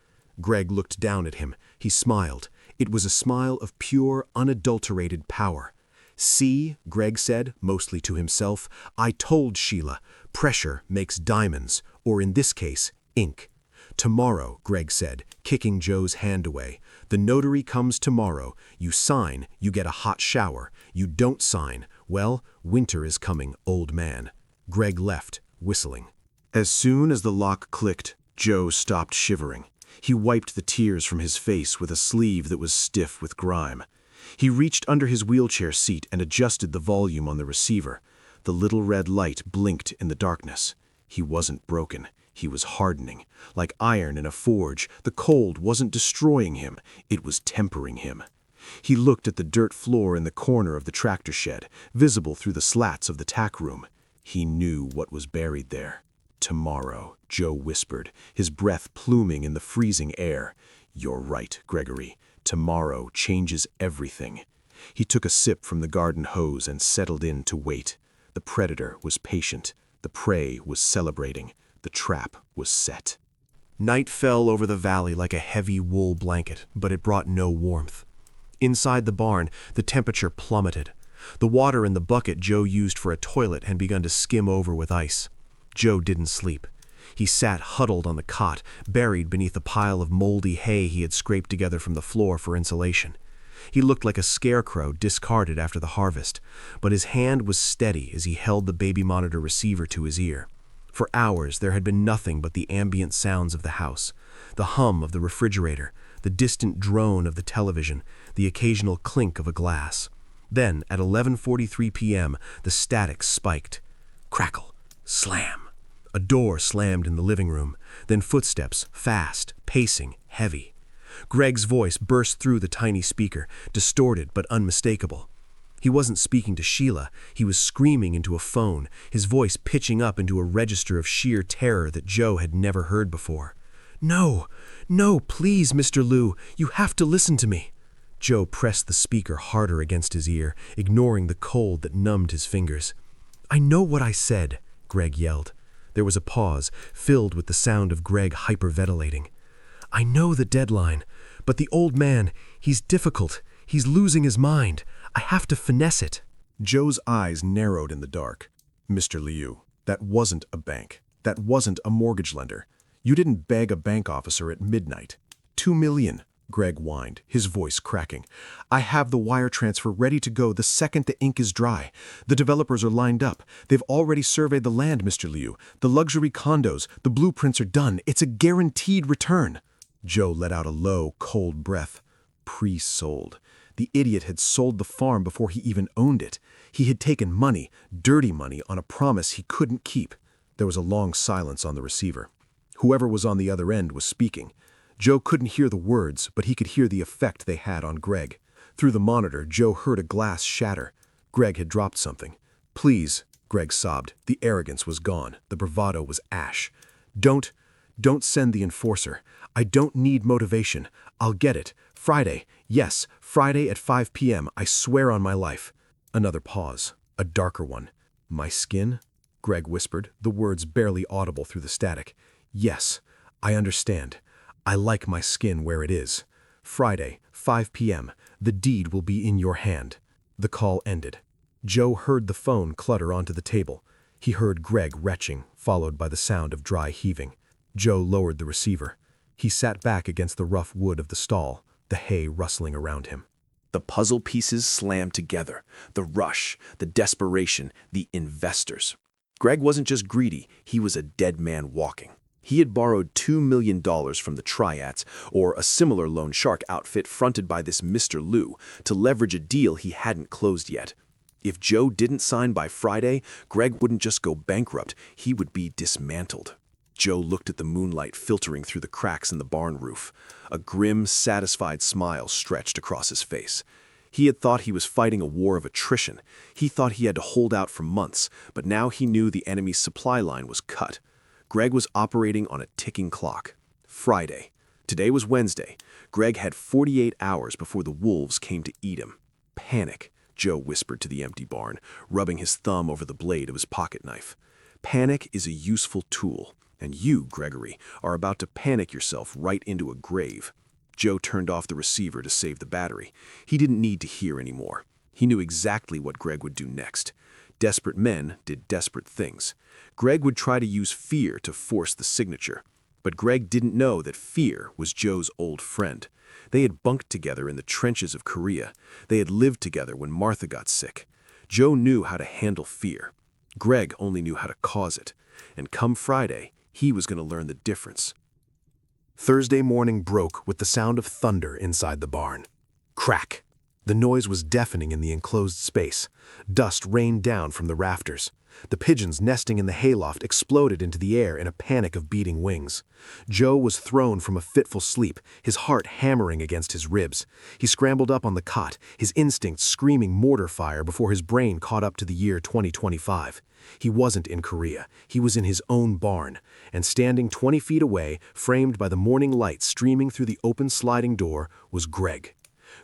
Greg looked down at him. He smiled. It was a smile of pure, unadulterated power. See, Greg said, mostly to himself, I told Sheila, pressure makes diamonds, or in this case, ink. Tomorrow, Greg said, kicking Joe's hand away. The notary comes tomorrow. You sign, you get a hot shower. You don't sign, well, winter is coming, old man. Greg left, whistling. As soon as the lock clicked, Joe stopped shivering. He wiped the tears from his face with a sleeve that was stiff with grime. He reached under his wheelchair seat and adjusted the volume on the receiver. The little red light blinked in the darkness. He wasn't broken. He was hardening. Like iron in a forge, the cold wasn't destroying him, it was tempering him. He looked at the dirt floor in the corner of the tractor shed, visible through the slats of the tack room. He knew what was buried there. "Tomorrow," Joe whispered, his breath pluming in the freezing air. "You're right, Gregory. Tomorrow changes everything." He took a sip from the garden hose and settled in to wait. The predator was patient. The prey was celebrating. The trap was set. Night fell over the valley like a heavy wool blanket, but it brought no warmth. Inside the barn, the temperature plummeted. The water in the bucket Joe used for a toilet had begun to skim over with ice. Joe didn't sleep. He sat huddled on the cot, buried beneath a pile of moldy hay he had scraped together from the floor for insulation. He looked like a scarecrow discarded after the harvest, but his hand was steady as he held the baby monitor receiver to his ear. For hours there had been nothing but the ambient sounds of the house, the hum of the refrigerator, the distant drone of the television, the occasional clink of a glass. Then, at 11:43 p.m., the static spiked. Crackle. Slam. A door slammed in the living room, then footsteps, fast, pacing, heavy. Greg's voice burst through the tiny speaker, distorted but unmistakable. He wasn't speaking to Sheila, he was screaming into a phone, his voice pitching up into a register of sheer terror that Joe had never heard before. "No, no, please, Mr. Liu, you have to listen to me." Joe pressed the speaker harder against his ear, ignoring the cold that numbed his fingers. "I know what I said," Greg yelled. There was a pause, filled with the sound of Greg hyperventilating. "I know the deadline, but the old man, he's difficult. He's losing his mind. I have to finesse it." Joe's eyes narrowed in the dark. "Mr. Liu, that wasn't a bank. That wasn't a mortgage lender. You didn't beg a bank officer at midnight. 2 million, Greg whined, his voice cracking. "I have the wire transfer ready to go the second the ink is dry. The developers are lined up. They've already surveyed the land, Mr. Liu. The luxury condos, the blueprints are done. It's a guaranteed return." Joe let out a low, cold breath. Pre-sold. The idiot had sold the farm before he even owned it. He had taken money, dirty money, on a promise he couldn't keep. There was a long silence on the receiver. Whoever was on the other end was speaking. Joe couldn't hear the words, but he could hear the effect they had on Greg. Through the monitor, Joe heard a glass shatter. Greg had dropped something. "Please," Greg sobbed. The arrogance was gone. The bravado was ash. Don't send the enforcer. I don't need motivation. I'll get it. Friday. Yes, Friday at 5 p.m. I swear on my life." Another pause. A darker one. "My skin?" Greg whispered, the words barely audible through the static. "Yes, I understand. I like my skin where it is. Friday, 5 p.m. The deed will be in your hand." The call ended. Joe heard the phone clutter onto the table. He heard Greg retching, followed by the sound of dry heaving. Joe lowered the receiver. He sat back against the rough wood of the stall, the hay rustling around him. The puzzle pieces slammed together. The rush, the desperation, the investors. Greg wasn't just greedy, he was a dead man walking. He had borrowed $2 million from the Triads, or a similar loan shark outfit fronted by this Mr. Liu, to leverage a deal he hadn't closed yet. If Joe didn't sign by Friday, Greg wouldn't just go bankrupt, he would be dismantled. Joe looked at the moonlight filtering through the cracks in the barn roof. A grim, satisfied smile stretched across his face. He had thought he was fighting a war of attrition. He thought he had to hold out for months, but now he knew the enemy's supply line was cut. Greg was operating on a ticking clock. Friday. Today was Wednesday. Greg had 48 hours before the wolves came to eat him. "Panic," Joe whispered to the empty barn, rubbing his thumb over the blade of his pocket knife. "Panic is a useful tool, and you, Gregory, are about to panic yourself right into a grave." Joe turned off the receiver to save the battery. He didn't need to hear anymore. He knew exactly what Greg would do next. Desperate men did desperate things. Greg would try to use fear to force the signature. But Greg didn't know that fear was Joe's old friend. They had bunked together in the trenches of Korea. They had lived together when Martha got sick. Joe knew how to handle fear. Greg only knew how to cause it. And come Friday, he was going to learn the difference. Thursday morning broke with the sound of thunder inside the barn. Crack! The noise was deafening in the enclosed space. Dust rained down from the rafters. The pigeons nesting in the hayloft exploded into the air in a panic of beating wings. Joe was thrown from a fitful sleep, his heart hammering against his ribs. He scrambled up on the cot, his instincts screaming mortar fire before his brain caught up to the year 2025. He wasn't in Korea. He was in his own barn, and standing 20 feet away, framed by the morning light streaming through the open sliding door, was Greg.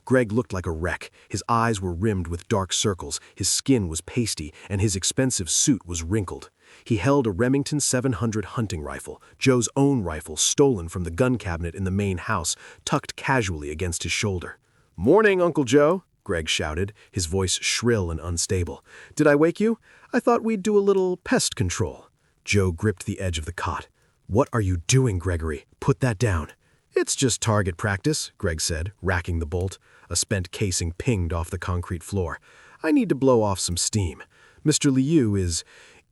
Greg looked like a wreck. His eyes were rimmed with dark circles, his skin was pasty, and his expensive suit was wrinkled. He held a Remington 700 hunting rifle, Joe's own rifle stolen from the gun cabinet in the main house, tucked casually against his shoulder. "Morning, Uncle Joe," Greg shouted, his voice shrill and unstable. "Did I wake you? I thought we'd do a little pest control." Joe gripped the edge of the cot. "What are you doing, Gregory? Put that down." "It's just target practice," Greg said, racking the bolt. A spent casing pinged off the concrete floor. "I need to blow off some steam. Mr. Liu is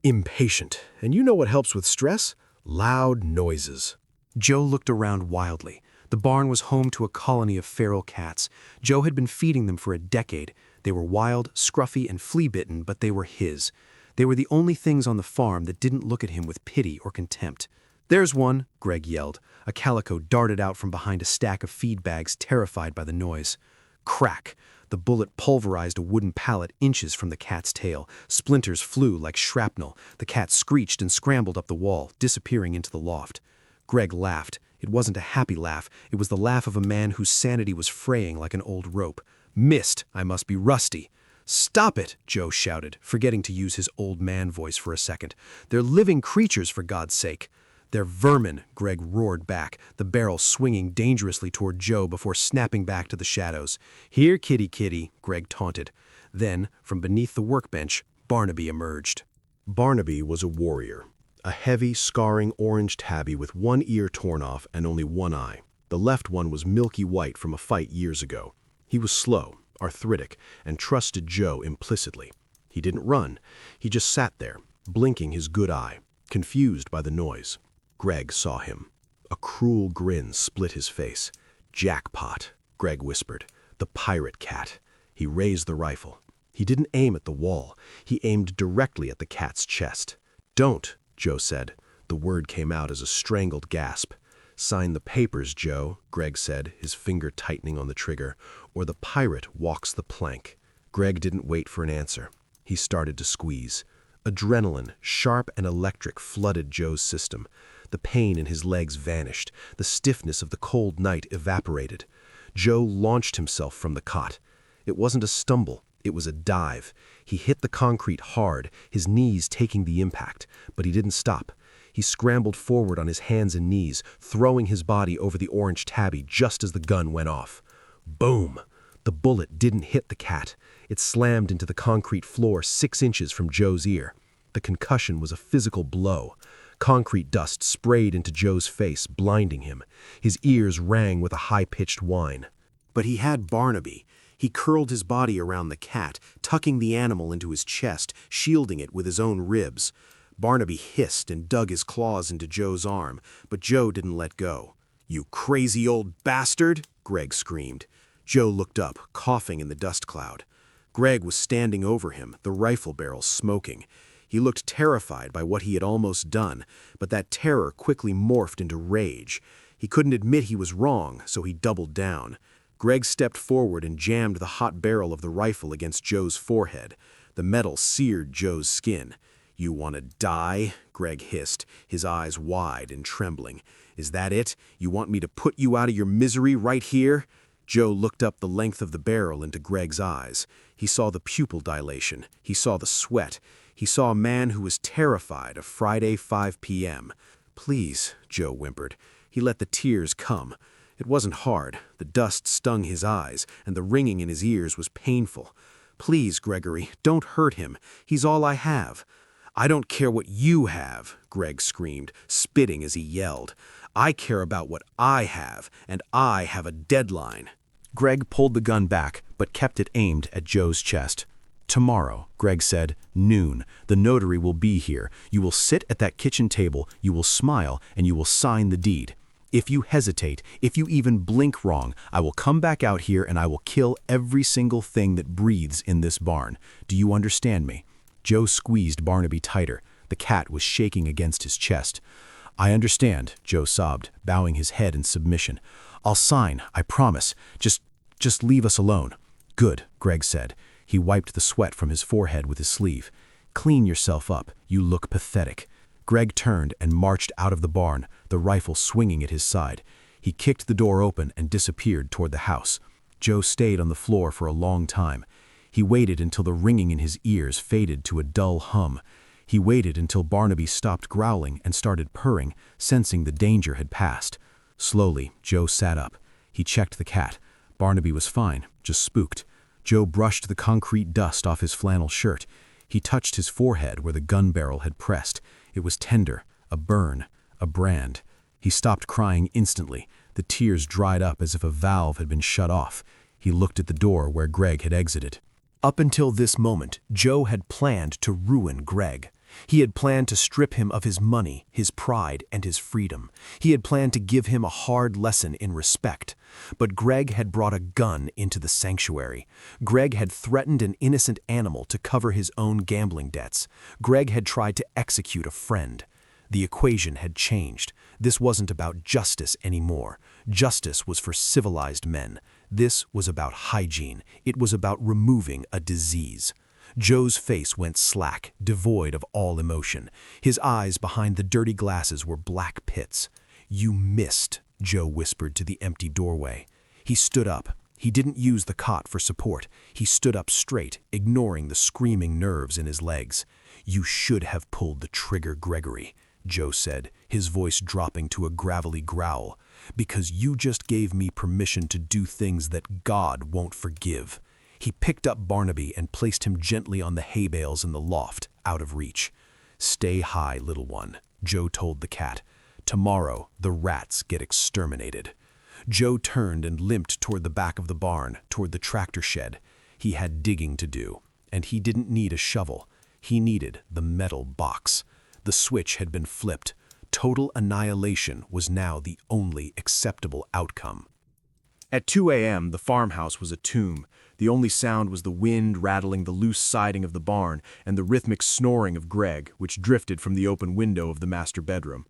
impatient, and you know what helps with stress? Loud noises." Joe looked around wildly. The barn was home to a colony of feral cats. Joe had been feeding them for a decade. They were wild, scruffy, and flea-bitten, but they were his. They were the only things on the farm that didn't look at him with pity or contempt. "There's one," Greg yelled. A calico darted out from behind a stack of feed bags, terrified by the noise. Crack! The bullet pulverized a wooden pallet inches from the cat's tail. Splinters flew like shrapnel. The cat screeched and scrambled up the wall, disappearing into the loft. Greg laughed. It wasn't a happy laugh. It was the laugh of a man whose sanity was fraying like an old rope. "Missed! I must be rusty." "Stop it!" Joe shouted, forgetting to use his old man voice for a second. "They're living creatures, for God's sake." "They're vermin," Greg roared back, the barrel swinging dangerously toward Joe before snapping back to the shadows. "Here, kitty kitty," Greg taunted. Then, from beneath the workbench, Barnaby emerged. Barnaby was a warrior, a heavy, scarring orange tabby with one ear torn off and only one eye. The left one was milky white from a fight years ago. He was slow, arthritic, and trusted Joe implicitly. He didn't run. He just sat there, blinking his good eye, confused by the noise. Greg saw him. A cruel grin split his face. "Jackpot," Greg whispered. "The pirate cat." He raised the rifle. He didn't aim at the wall. He aimed directly at the cat's chest. "Don't," Joe said. The word came out as a strangled gasp. "Sign the papers, Joe," Greg said, his finger tightening on the trigger, "or the pirate walks the plank." Greg didn't wait for an answer. He started to squeeze. Adrenaline, sharp and electric, flooded Joe's system. The pain in his legs vanished. The stiffness of the cold night evaporated. Joe launched himself from the cot. It wasn't a stumble. It was a dive. He hit the concrete hard, his knees taking the impact, but he didn't stop. He scrambled forward on his hands and knees, throwing his body over the orange tabby just as the gun went off. Boom! The bullet didn't hit the cat. It slammed into the concrete floor 6 inches from Joe's ear. The concussion was a physical blow. Concrete dust sprayed into Joe's face, blinding him. His ears rang with a high-pitched whine. But he had Barnaby. He curled his body around the cat, tucking the animal into his chest, shielding it with his own ribs. Barnaby hissed and dug his claws into Joe's arm, but Joe didn't let go. "You crazy old bastard!" Greg screamed. Joe looked up, coughing in the dust cloud. Greg was standing over him, the rifle barrel smoking. He looked terrified by what he had almost done, but that terror quickly morphed into rage. He couldn't admit he was wrong, so he doubled down. Greg stepped forward and jammed the hot barrel of the rifle against Joe's forehead. The metal seared Joe's skin. "You want to die?" Greg hissed, his eyes wide and trembling. "Is that it? You want me to put you out of your misery right here?" Joe looked up the length of the barrel into Greg's eyes. He saw the pupil dilation. He saw the sweat. He saw a man who was terrified of Friday 5 p.m. "Please," Joe whimpered. He let the tears come. It wasn't hard. The dust stung his eyes, and the ringing in his ears was painful. "Please, Gregory, don't hurt him. He's all I have." "I don't care what you have," Greg screamed, spitting as he yelled. "I care about what I have, and I have a deadline." Greg pulled the gun back, but kept it aimed at Joe's chest. "Tomorrow," Greg said, "noon. The notary will be here. You will sit at that kitchen table, you will smile, and you will sign the deed. If you hesitate, if you even blink wrong, I will come back out here and I will kill every single thing that breathes in this barn. Do you understand me?" Joe squeezed Barnaby tighter. The cat was shaking against his chest. "I understand," Joe sobbed, bowing his head in submission. "I'll sign, I promise. Just leave us alone." "Good," Greg said. He wiped the sweat from his forehead with his sleeve. "Clean yourself up. You look pathetic." Greg turned and marched out of the barn, the rifle swinging at his side. He kicked the door open and disappeared toward the house. Joe stayed on the floor for a long time. He waited until the ringing in his ears faded to a dull hum. He waited until Barnaby stopped growling and started purring, sensing the danger had passed. Slowly, Joe sat up. He checked the cat. Barnaby was fine, just spooked. Joe brushed the concrete dust off his flannel shirt. He touched his forehead where the gun barrel had pressed. It was tender, a burn, a brand. He stopped crying instantly. The tears dried up as if a valve had been shut off. He looked at the door where Greg had exited. Up until this moment, Joe had planned to ruin Greg. He had planned to strip him of his money, his pride, and his freedom. He had planned to give him a hard lesson in respect. But Greg had brought a gun into the sanctuary. Greg had threatened an innocent animal to cover his own gambling debts. Greg had tried to execute a friend. The equation had changed. This wasn't about justice anymore. Justice was for civilized men. This was about hygiene. It was about removing a disease. Joe's face went slack, devoid of all emotion. His eyes behind the dirty glasses were black pits. "You missed," Joe whispered to the empty doorway. He stood up. He didn't use the cot for support. He stood up straight, ignoring the screaming nerves in his legs. "You should have pulled the trigger, Gregory," Joe said, his voice dropping to a gravelly growl, "because you just gave me permission to do things that God won't forgive." He picked up Barnaby and placed him gently on the hay bales in the loft, out of reach. "Stay high, little one," Joe told the cat. "Tomorrow, the rats get exterminated." Joe turned and limped toward the back of the barn, toward the tractor shed. He had digging to do, and he didn't need a shovel. He needed the metal box. The switch had been flipped. Total annihilation was now the only acceptable outcome. At 2 a.m., the farmhouse was a tomb. The only sound was the wind rattling the loose siding of the barn and the rhythmic snoring of Greg, which drifted from the open window of the master bedroom.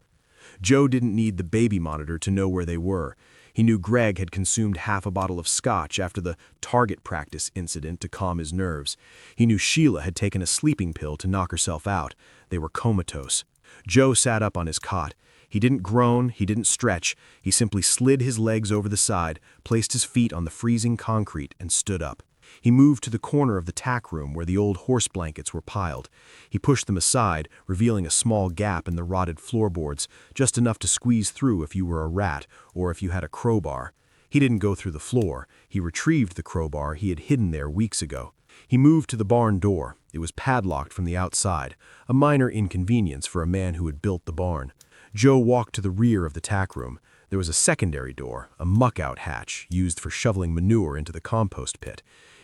Joe didn't need the baby monitor to know where they were. He knew Greg had consumed half a bottle of scotch after the target practice incident to calm his nerves. He knew Sheila had taken a sleeping pill to knock herself out. They were comatose. Joe sat up on his cot. He didn't groan, he didn't stretch. He simply slid his legs over the side, placed his feet on the freezing concrete, and stood up. He moved to the corner of the tack room where the old horse blankets were piled. He pushed them aside, revealing a small gap in the rotted floorboards, just enough to squeeze through if you were a rat or if you had a crowbar. He didn't go through the floor. He retrieved the crowbar he had hidden there weeks ago. He moved to the barn door. It was padlocked from the outside, a minor inconvenience for a man who had built the barn. Joe walked to the rear of the tack room. There was a secondary door, a muck-out hatch, used for shoveling manure into the compost pit.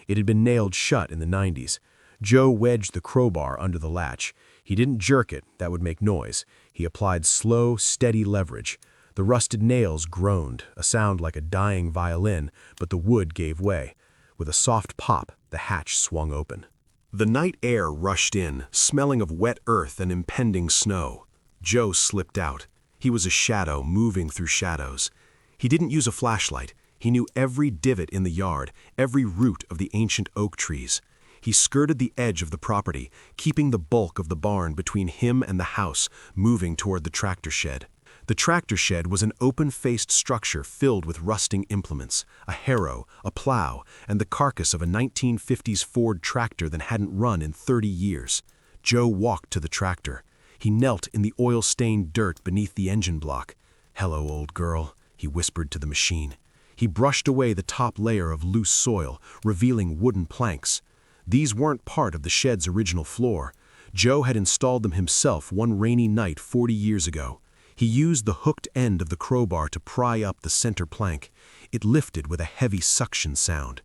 It had been nailed shut in the 90s. Joe wedged the crowbar under the latch. He didn't jerk it, that would make noise. He applied slow, steady leverage. The rusted nails groaned, a sound like a dying violin, but the wood gave way. With a soft pop, the hatch swung open. The night air rushed in, smelling of wet earth and impending snow. Joe slipped out. He was a shadow moving through shadows. He didn't use a flashlight. He knew every divot in the yard, every root of the ancient oak trees. He skirted the edge of the property, keeping the bulk of the barn between him and the house, moving toward the tractor shed. The tractor shed was an open-faced structure filled with rusting implements, a harrow, a plow, and the carcass of a 1950s Ford tractor that hadn't run in 30 years. Joe walked to the tractor. He knelt in the oil-stained dirt beneath the engine block. "Hello, old girl," he whispered to the machine. He brushed away the top layer of loose soil, revealing wooden planks. These weren't part of the shed's original floor. Joe had installed them himself one rainy night 40 years ago. He used the hooked end of the crowbar to pry up the center plank. It lifted with a heavy suction sound.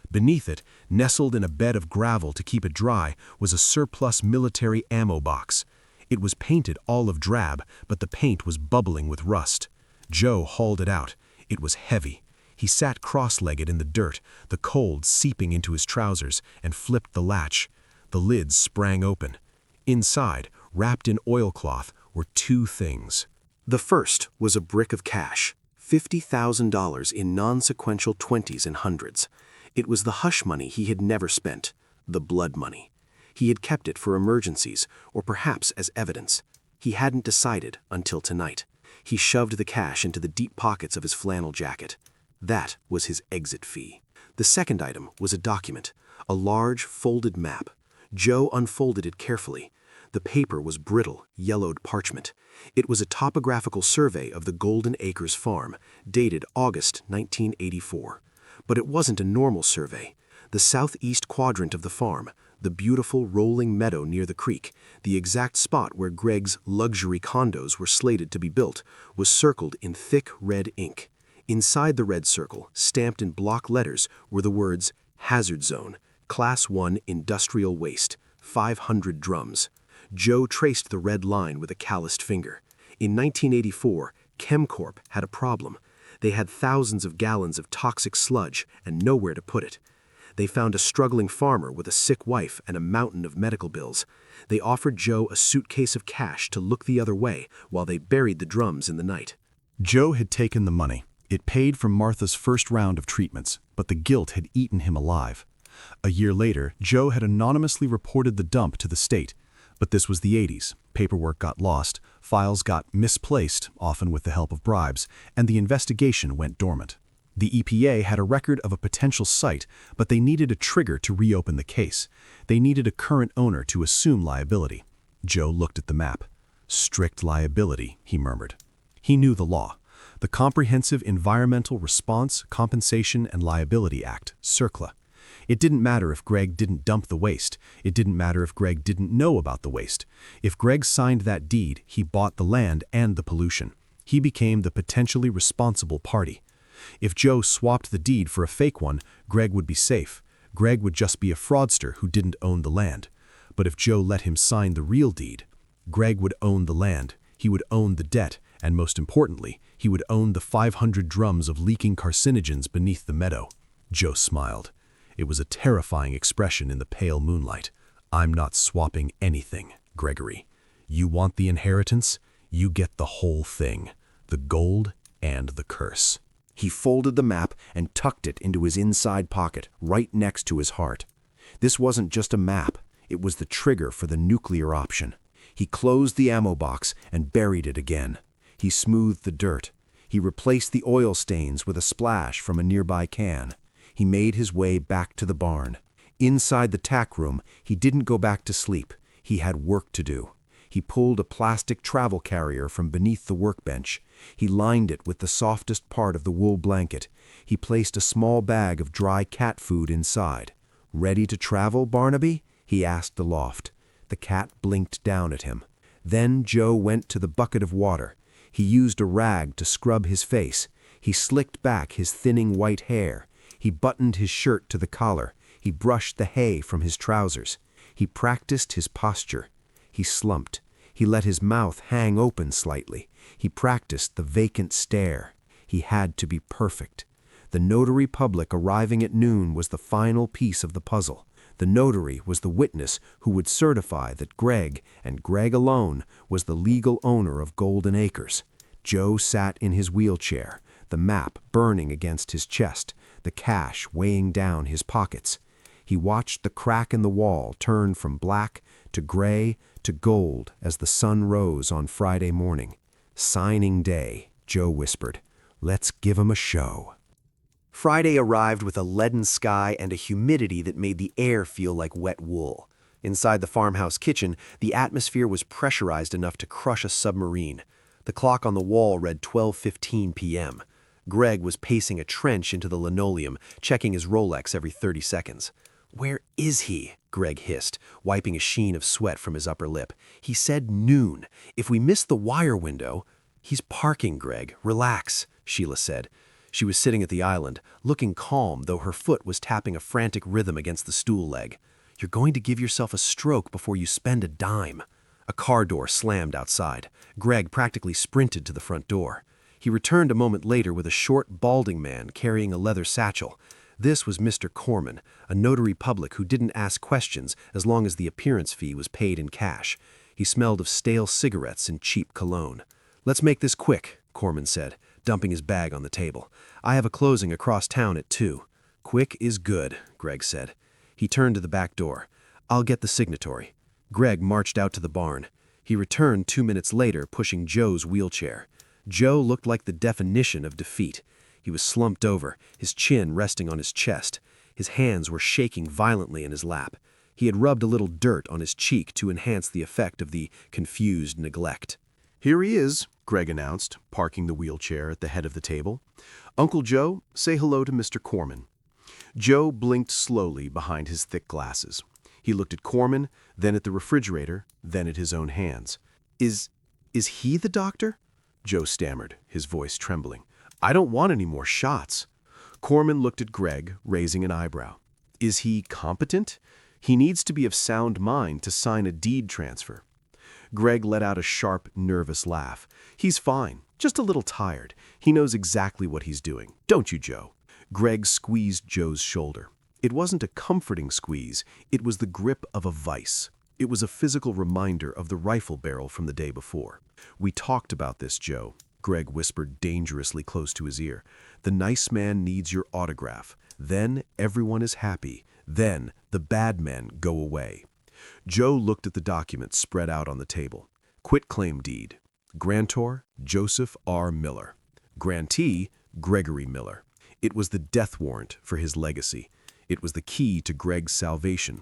Beneath it, nestled in a bed of gravel to keep it dry, was a surplus military ammo box. It was painted olive drab, but the paint was bubbling with rust. Joe hauled it out. It was heavy. He sat cross-legged in the dirt, the cold seeping into his trousers, and flipped the latch. The lids sprang open. Inside, wrapped in oilcloth, were two things. The first was a brick of cash, $50,000 in non-sequential 20s and hundreds. It was the hush money he had never spent, the blood money. He had kept it for emergencies, or perhaps as evidence. He hadn't decided until tonight. He shoved the cash into the deep pockets of his flannel jacket. That was his exit fee. The second item was a document, a large, folded map. Joe unfolded it carefully. The paper was brittle, yellowed parchment. It was a topographical survey of the Golden Acres farm, dated August 1984. But it wasn't a normal survey. The southeast quadrant of the farm, the beautiful rolling meadow near the creek, the exact spot where Greg's luxury condos were slated to be built, was circled in thick red ink. Inside the red circle, stamped in block letters, were the words, Hazard Zone, Class 1 Industrial Waste, 500 drums. Joe traced the red line with a calloused finger. In 1984, ChemCorp had a problem. They had thousands of gallons of toxic sludge and nowhere to put it. They found a struggling farmer with a sick wife and a mountain of medical bills. They offered Joe a suitcase of cash to look the other way while they buried the drums in the night. Joe had taken the money. It paid for Martha's first round of treatments, but the guilt had eaten him alive. A year later, Joe had anonymously reported the dump to the state. But this was the 80s. Paperwork got lost, files got misplaced, often with the help of bribes, and the investigation went dormant. The EPA had a record of a potential site, but they needed a trigger to reopen the case. They needed a current owner to assume liability. Joe looked at the map. Strict liability, he murmured. He knew the law. The Comprehensive Environmental Response, Compensation, and Liability Act, CERCLA. It didn't matter if Greg didn't dump the waste. It didn't matter if Greg didn't know about the waste. If Greg signed that deed, he bought the land and the pollution. He became the potentially responsible party. If Joe swapped the deed for a fake one, Greg would be safe. Greg would just be a fraudster who didn't own the land. But if Joe let him sign the real deed, Greg would own the land, he would own the debt, and most importantly, he would own the 500 drums of leaking carcinogens beneath the meadow. Joe smiled. It was a terrifying expression in the pale moonlight. I'm not swapping anything, Gregory. You want the inheritance? You get the whole thing. The gold and the curse. He folded the map and tucked it into his inside pocket, right next to his heart. This wasn't just a map. It was the trigger for the nuclear option. He closed the ammo box and buried it again. He smoothed the dirt. He replaced the oil stains with a splash from a nearby can. He made his way back to the barn. Inside the tack room, he didn't go back to sleep. He had work to do. He pulled a plastic travel carrier from beneath the workbench. He lined it with the softest part of the wool blanket. He placed a small bag of dry cat food inside. "Ready to travel, Barnaby?" he asked the loft. The cat blinked down at him. Then Joe went to the bucket of water. He used a rag to scrub his face. He slicked back his thinning white hair. He buttoned his shirt to the collar. He brushed the hay from his trousers. He practiced his posture. He slumped. He let his mouth hang open slightly. He practiced the vacant stare. He had to be perfect. The notary public arriving at noon was the final piece of the puzzle. The notary was the witness who would certify that Greg, and Greg alone, was the legal owner of Golden Acres. Joe sat in his wheelchair, the map burning against his chest, the cash weighing down his pockets. He watched the crack in the wall turn from black to gray to gold as the sun rose on Friday morning. "Signing day," Joe whispered. "Let's give 'em a show." Friday arrived with a leaden sky and a humidity that made the air feel like wet wool. Inside the farmhouse kitchen, the atmosphere was pressurized enough to crush a submarine. The clock on the wall read 12:15 p.m. Greg was pacing a trench into the linoleum, checking his Rolex every 30 seconds. "Where is he?" Greg hissed, wiping a sheen of sweat from his upper lip. "He said noon. If we miss the wire window—" "He's parking, Greg. Relax," Sheila said. She was sitting at the island, looking calm, though her foot was tapping a frantic rhythm against the stool leg. "You're going to give yourself a stroke before you spend a dime." A car door slammed outside. Greg practically sprinted to the front door. He returned a moment later with a short, balding man carrying a leather satchel. This was Mr. Corman, a notary public who didn't ask questions as long as the appearance fee was paid in cash. He smelled of stale cigarettes and cheap cologne. "Let's make this quick," Corman said, dumping his bag on the table. "I have a closing across town at 2. "Quick is good," Greg said. He turned to the back door. "I'll get the signatory." Greg marched out to the barn. He returned 2 minutes later, pushing Joe's wheelchair. Joe looked like the definition of defeat. He was slumped over, his chin resting on his chest. His hands were shaking violently in his lap. He had rubbed a little dirt on his cheek to enhance the effect of the confused neglect. "Here he is," Greg announced, parking the wheelchair at the head of the table. "Uncle Joe, say hello to Mr. Corman." Joe blinked slowly behind his thick glasses. He looked at Corman, then at the refrigerator, then at his own hands. Is he the doctor?" Joe stammered, his voice trembling. "I don't want any more shots." Corman looked at Greg, raising an eyebrow. "Is he competent? He needs to be of sound mind to sign a deed transfer." Greg let out a sharp, nervous laugh. "He's fine, just a little tired. He knows exactly what he's doing. Don't you, Joe?" Greg squeezed Joe's shoulder. It wasn't a comforting squeeze, it was the grip of a vice. It was a physical reminder of the rifle barrel from the day before. "We talked about this, Joe," Greg whispered dangerously close to his ear. "The nice man needs your autograph. Then everyone is happy. Then the bad men go away." Joe looked at the document spread out on the table. Quitclaim deed. Grantor, Joseph R. Miller. Grantee, Gregory Miller. It was the death warrant for his legacy. It was the key to Greg's salvation.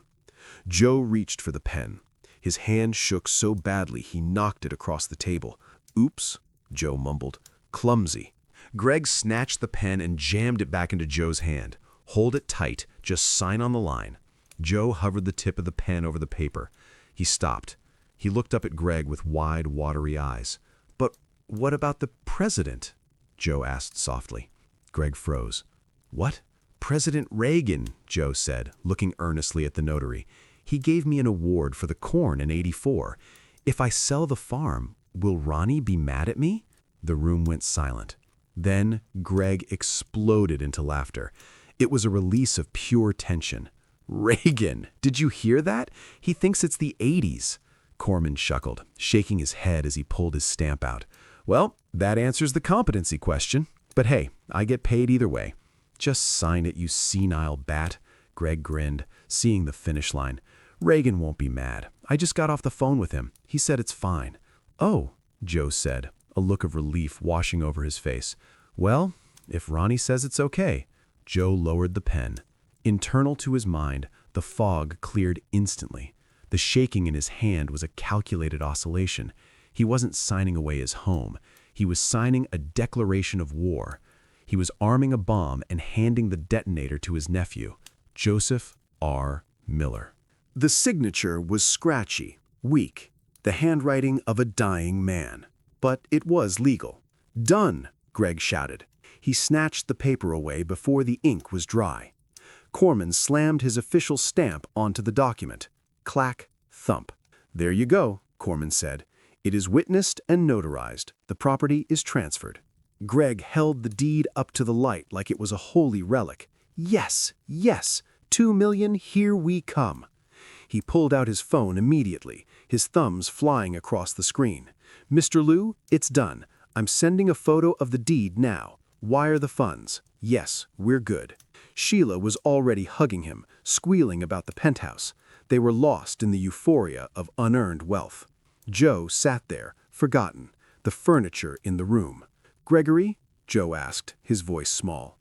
Joe reached for the pen. His hand shook so badly he knocked it across the table. "Oops," Joe mumbled. "Clumsy." Greg snatched the pen and jammed it back into Joe's hand. "Hold it tight. Just sign on the line." Joe hovered the tip of the pen over the paper. He stopped. He looked up at Greg with wide, watery eyes. "But what about the president?" Joe asked softly. Greg froze. "What?" "President Reagan," Joe said, looking earnestly at the notary. "He gave me an award for the corn in '84. If I sell the farm, will Ronnie be mad at me?" The room went silent. Then Greg exploded into laughter. It was a release of pure tension. "Reagan! Did you hear that? He thinks it's the '80s. Corman chuckled, shaking his head as he pulled his stamp out. "Well, that answers the competency question. But hey, I get paid either way." "Just sign it, you senile bat," Greg grinned, seeing the finish line. "Reagan won't be mad. I just got off the phone with him. He said it's fine." "Oh," Joe said, a look of relief washing over his face. "Well, if Ronnie says it's okay." Joe lowered the pen. Internal to his mind, the fog cleared instantly. The shaking in his hand was a calculated oscillation. He wasn't signing away his home. He was signing a declaration of war. He was arming a bomb and handing the detonator to his nephew, Joseph R. Miller. The signature was scratchy, weak, the handwriting of a dying man. But it was legal. "Done!" Greg shouted. He snatched the paper away before the ink was dry. Corman slammed his official stamp onto the document. Clack, thump. "There you go," Corman said. "It is witnessed and notarized. The property is transferred." Greg held the deed up to the light like it was a holy relic. "Yes, yes, 2 million, here we come." He pulled out his phone immediately, his thumbs flying across the screen. "Mr. Liu, it's done. I'm sending a photo of the deed now. Wire the funds. Yes, we're good." Sheila was already hugging him, squealing about the penthouse. They were lost in the euphoria of unearned wealth. Joe sat there, forgotten, the furniture in the room. "Gregory?" Joe asked, his voice small.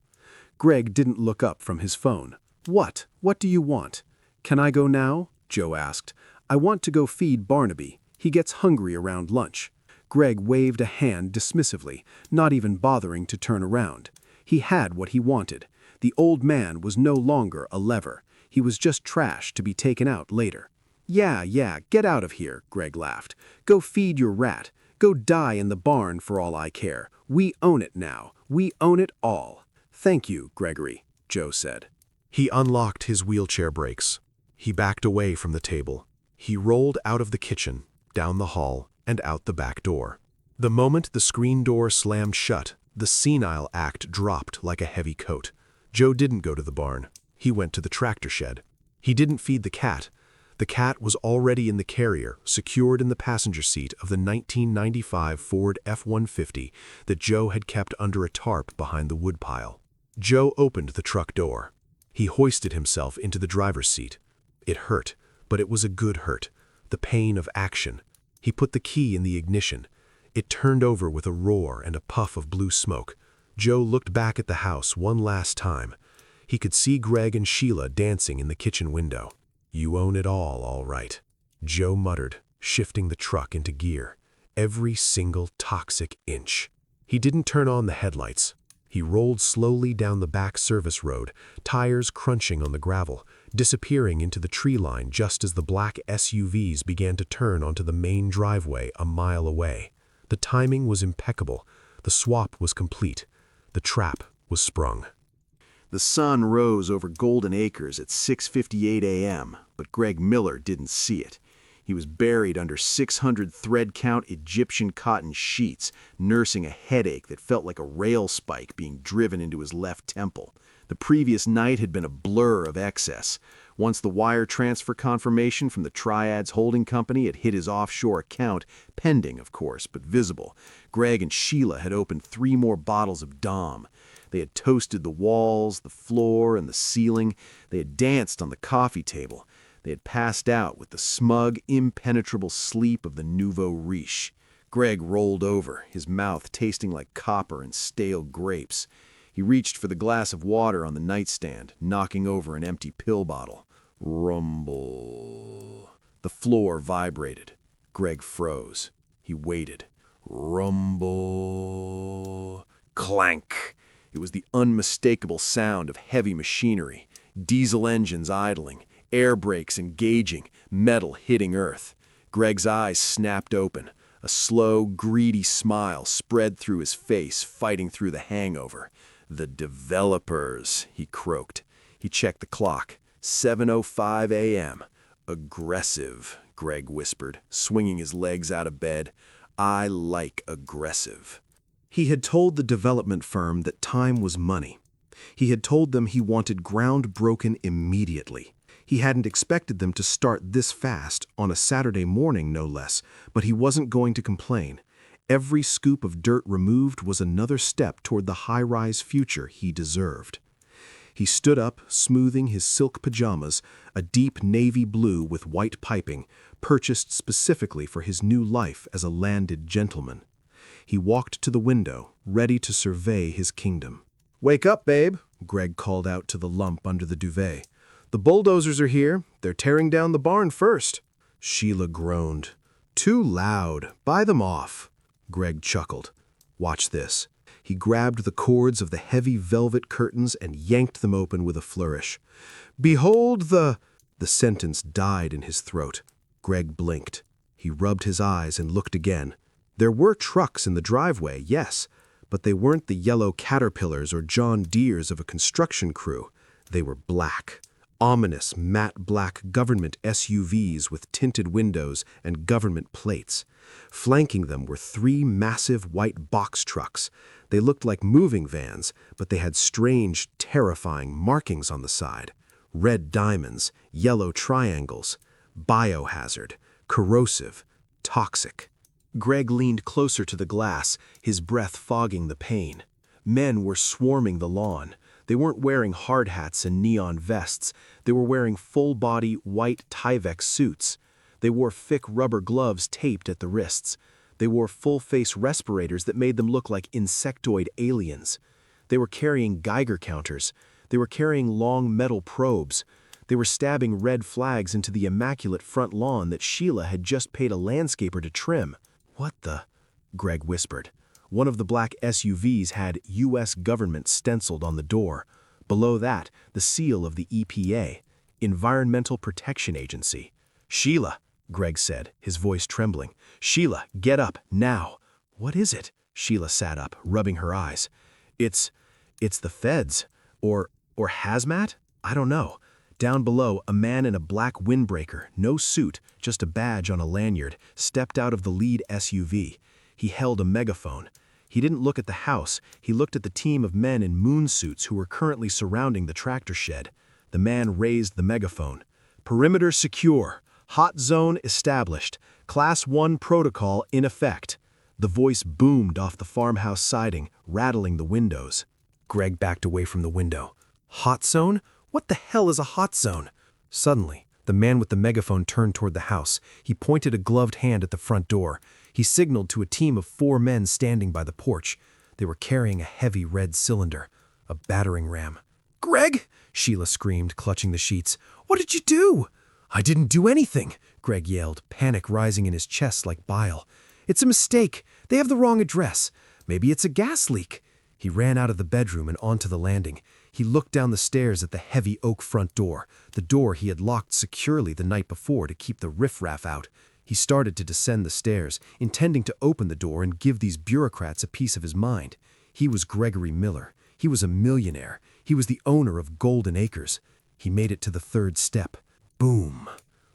Greg didn't look up from his phone. "What? What do you want?" "Can I go now?" Joe asked. "I want to go feed Barnaby. He gets hungry around lunch." Greg waved a hand dismissively, not even bothering to turn around. He had what he wanted. The old man was no longer a lever. He was just trash to be taken out later. Yeah, get out of here," Greg laughed. "Go feed your rat. Go die in the barn for all I care. We own it now. We own it all." "Thank you, Gregory," Joe said. He unlocked his wheelchair brakes. He backed away from the table. He rolled out of the kitchen, down the hall, and out the back door. The moment the screen door slammed shut, the senile act dropped like a heavy coat. Joe didn't go to the barn. He went to the tractor shed. He didn't feed the cat. The cat was already in the carrier, secured in the passenger seat of the 1995 Ford F-150 that Joe had kept under a tarp behind the woodpile. Joe opened the truck door. He hoisted himself into the driver's seat. It hurt, but it was a good hurt, the pain of action. He put the key in the ignition. It turned over with a roar and a puff of blue smoke. Joe looked back at the house one last time. He could see Greg and Sheila dancing in the kitchen window. "You own it all right," Joe muttered, shifting the truck into gear. Every single toxic inch. He didn't turn on the headlights. He rolled slowly down the back service road, tires crunching on the gravel, disappearing into the tree line just as the black SUVs began to turn onto the main driveway a mile away. The timing was impeccable. The swap was complete. The trap was sprung. The sun rose over Golden Acres at 6:58 a.m., but Greg Miller didn't see it. He was buried under 600 thread-count Egyptian cotton sheets, nursing a headache that felt like a rail spike being driven into his left temple. The previous night had been a blur of excess. Once the wire transfer confirmation from the Triads holding company had hit his offshore account, pending, of course, but visible, Greg and Sheila had opened 3 more bottles of Dom. They had toasted the walls, the floor, and the ceiling. They had danced on the coffee table. They had passed out with the smug, impenetrable sleep of the nouveau riche. Greg rolled over, his mouth tasting like copper and stale grapes. He reached for the glass of water on the nightstand, knocking over an empty pill bottle. Rumble. The floor vibrated. Greg froze. He waited. Rumble. Clank. It was the unmistakable sound of heavy machinery, diesel engines idling, air brakes engaging, metal hitting earth. Greg's eyes snapped open. A slow, greedy smile spread through his face, fighting through the hangover. "The developers," he croaked. He checked the clock. 7:05 a.m. "Aggressive," Greg whispered, swinging his legs out of bed. "I like aggressive." He had told the development firm that time was money. He had told them he wanted ground broken immediately. He hadn't expected them to start this fast, on a Saturday morning no less, but he wasn't going to complain. Every scoop of dirt removed was another step toward the high-rise future he deserved. He stood up, smoothing his silk pajamas, a deep navy blue with white piping, purchased specifically for his new life as a landed gentleman. He walked to the window, ready to survey his kingdom. "Wake up, babe," Greg called out to the lump under the duvet. "The bulldozers are here. They're tearing down the barn first." Sheila groaned. "Too loud. Buy them off." Greg chuckled. "Watch this." He grabbed the cords of the heavy velvet curtains and yanked them open with a flourish. "Behold the—" The sentence died in his throat. Greg blinked. He rubbed his eyes and looked again. There were trucks in the driveway, yes, but they weren't the yellow Caterpillars or John Deeres of a construction crew. They were black. Ominous, matte black government SUVs with tinted windows and government plates. Flanking them were 3 massive white box trucks. They looked like moving vans, but they had strange, terrifying markings on the side. Red diamonds, yellow triangles. Biohazard, corrosive, toxic. Greg leaned closer to the glass, his breath fogging the pain. Men were swarming the lawn. They weren't wearing hard hats and neon vests. They were wearing full-body white Tyvek suits. They wore thick rubber gloves taped at the wrists. They wore full-face respirators that made them look like insectoid aliens. They were carrying Geiger counters. They were carrying long metal probes. They were stabbing red flags into the immaculate front lawn that Sheila had just paid a landscaper to trim. "What the?" Greg whispered. One of the black SUVs had U.S. government stenciled on the door. Below that, the seal of the EPA, Environmental Protection Agency. "Sheila," Greg said, his voice trembling. "Sheila, get up, now." "What is it?" Sheila sat up, rubbing her eyes. It's the feds. Or hazmat? I don't know." Down below, a man in a black windbreaker, no suit, just a badge on a lanyard, stepped out of the lead SUV. He held a megaphone. He didn't look at the house, he looked at the team of men in moon suits who were currently surrounding the tractor shed. The man raised the megaphone. "Perimeter secure. Hot zone established. Class 1 protocol in effect." The voice boomed off the farmhouse siding, rattling the windows. Greg backed away from the window. Hot zone? What the hell is a hot zone? Suddenly, the man with the megaphone turned toward the house. He pointed a gloved hand at the front door. He signaled to a team of 4 men standing by the porch. They were carrying a heavy red cylinder, a battering ram. "Greg!" Sheila screamed, clutching the sheets. "What did you do?" "I didn't do anything," Greg yelled, panic rising in his chest like bile. "It's a mistake. They have the wrong address. Maybe it's a gas leak." He ran out of the bedroom and onto the landing. He looked down the stairs at the heavy oak front door, the door he had locked securely the night before to keep the riffraff out. He started to descend the stairs, intending to open the door and give these bureaucrats a piece of his mind. He was Gregory Miller. He was a millionaire. He was the owner of Golden Acres. He made it to the 3rd step. Boom!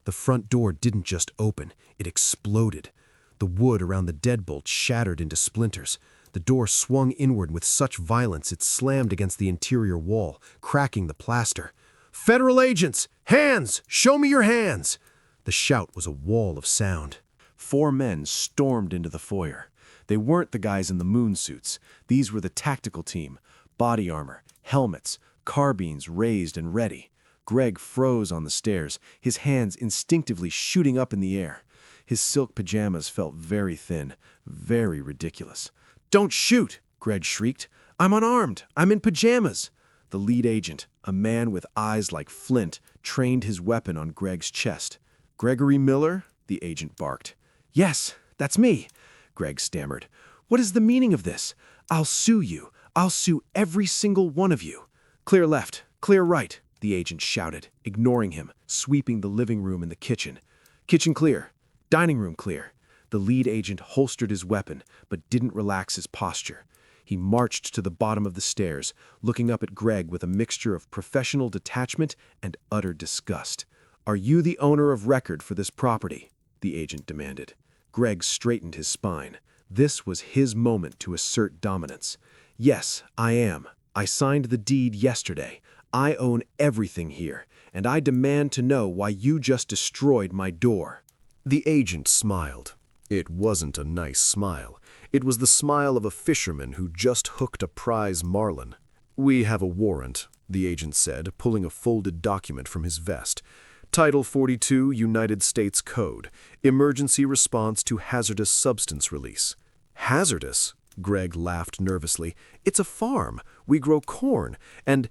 The front door didn't just open, it exploded. The wood around the deadbolt shattered into splinters. The door swung inward with such violence it slammed against the interior wall, cracking the plaster. "Federal agents! Hands! Show me your hands!" The shout was a wall of sound. 4 men stormed into the foyer. They weren't the guys in the moon suits. These were the tactical team. Body armor, helmets, carbines raised and ready. Greg froze on the stairs, his hands instinctively shooting up in the air. His silk pajamas felt very thin, very ridiculous. "Don't shoot!" Greg shrieked. "I'm unarmed. I'm in pajamas." The lead agent, a man with eyes like flint, trained his weapon on Greg's chest. "Gregory Miller?" the agent barked. "Yes, that's me," Greg stammered. "What is the meaning of this? I'll sue you. I'll sue every single one of you." "Clear left, clear right," the agent shouted, ignoring him, sweeping the living room and the kitchen. "Kitchen clear. Dining room clear." The lead agent holstered his weapon, but didn't relax his posture. He marched to the bottom of the stairs, looking up at Greg with a mixture of professional detachment and utter disgust. "Are you the owner of record for this property?" the agent demanded. Greg straightened his spine. This was his moment to assert dominance. "Yes, I am. I signed the deed yesterday. I own everything here, and I demand to know why you just destroyed my door." The agent smiled. It wasn't a nice smile. It was the smile of a fisherman who just hooked a prize marlin. "We have a warrant," the agent said, pulling a folded document from his vest. "Title 42, United States Code. Emergency Response to Hazardous Substance Release." "Hazardous?" Greg laughed nervously. "It's a farm. We grow corn. And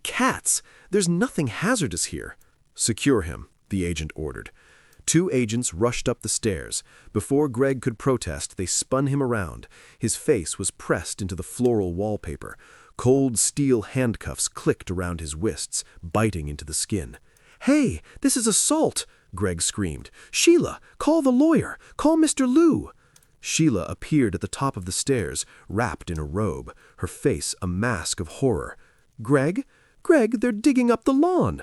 cats. There's nothing hazardous here." "Secure him," the agent ordered. 2 agents rushed up the stairs. Before Greg could protest, they spun him around. His face was pressed into the floral wallpaper. Cold steel handcuffs clicked around his wrists, biting into the skin. "Hey, this is assault!" Greg screamed. "Sheila, call the lawyer! Call Mr. Liu!" Sheila appeared at the top of the stairs, wrapped in a robe, her face a mask of horror. "Greg? Greg, they're digging up the lawn!"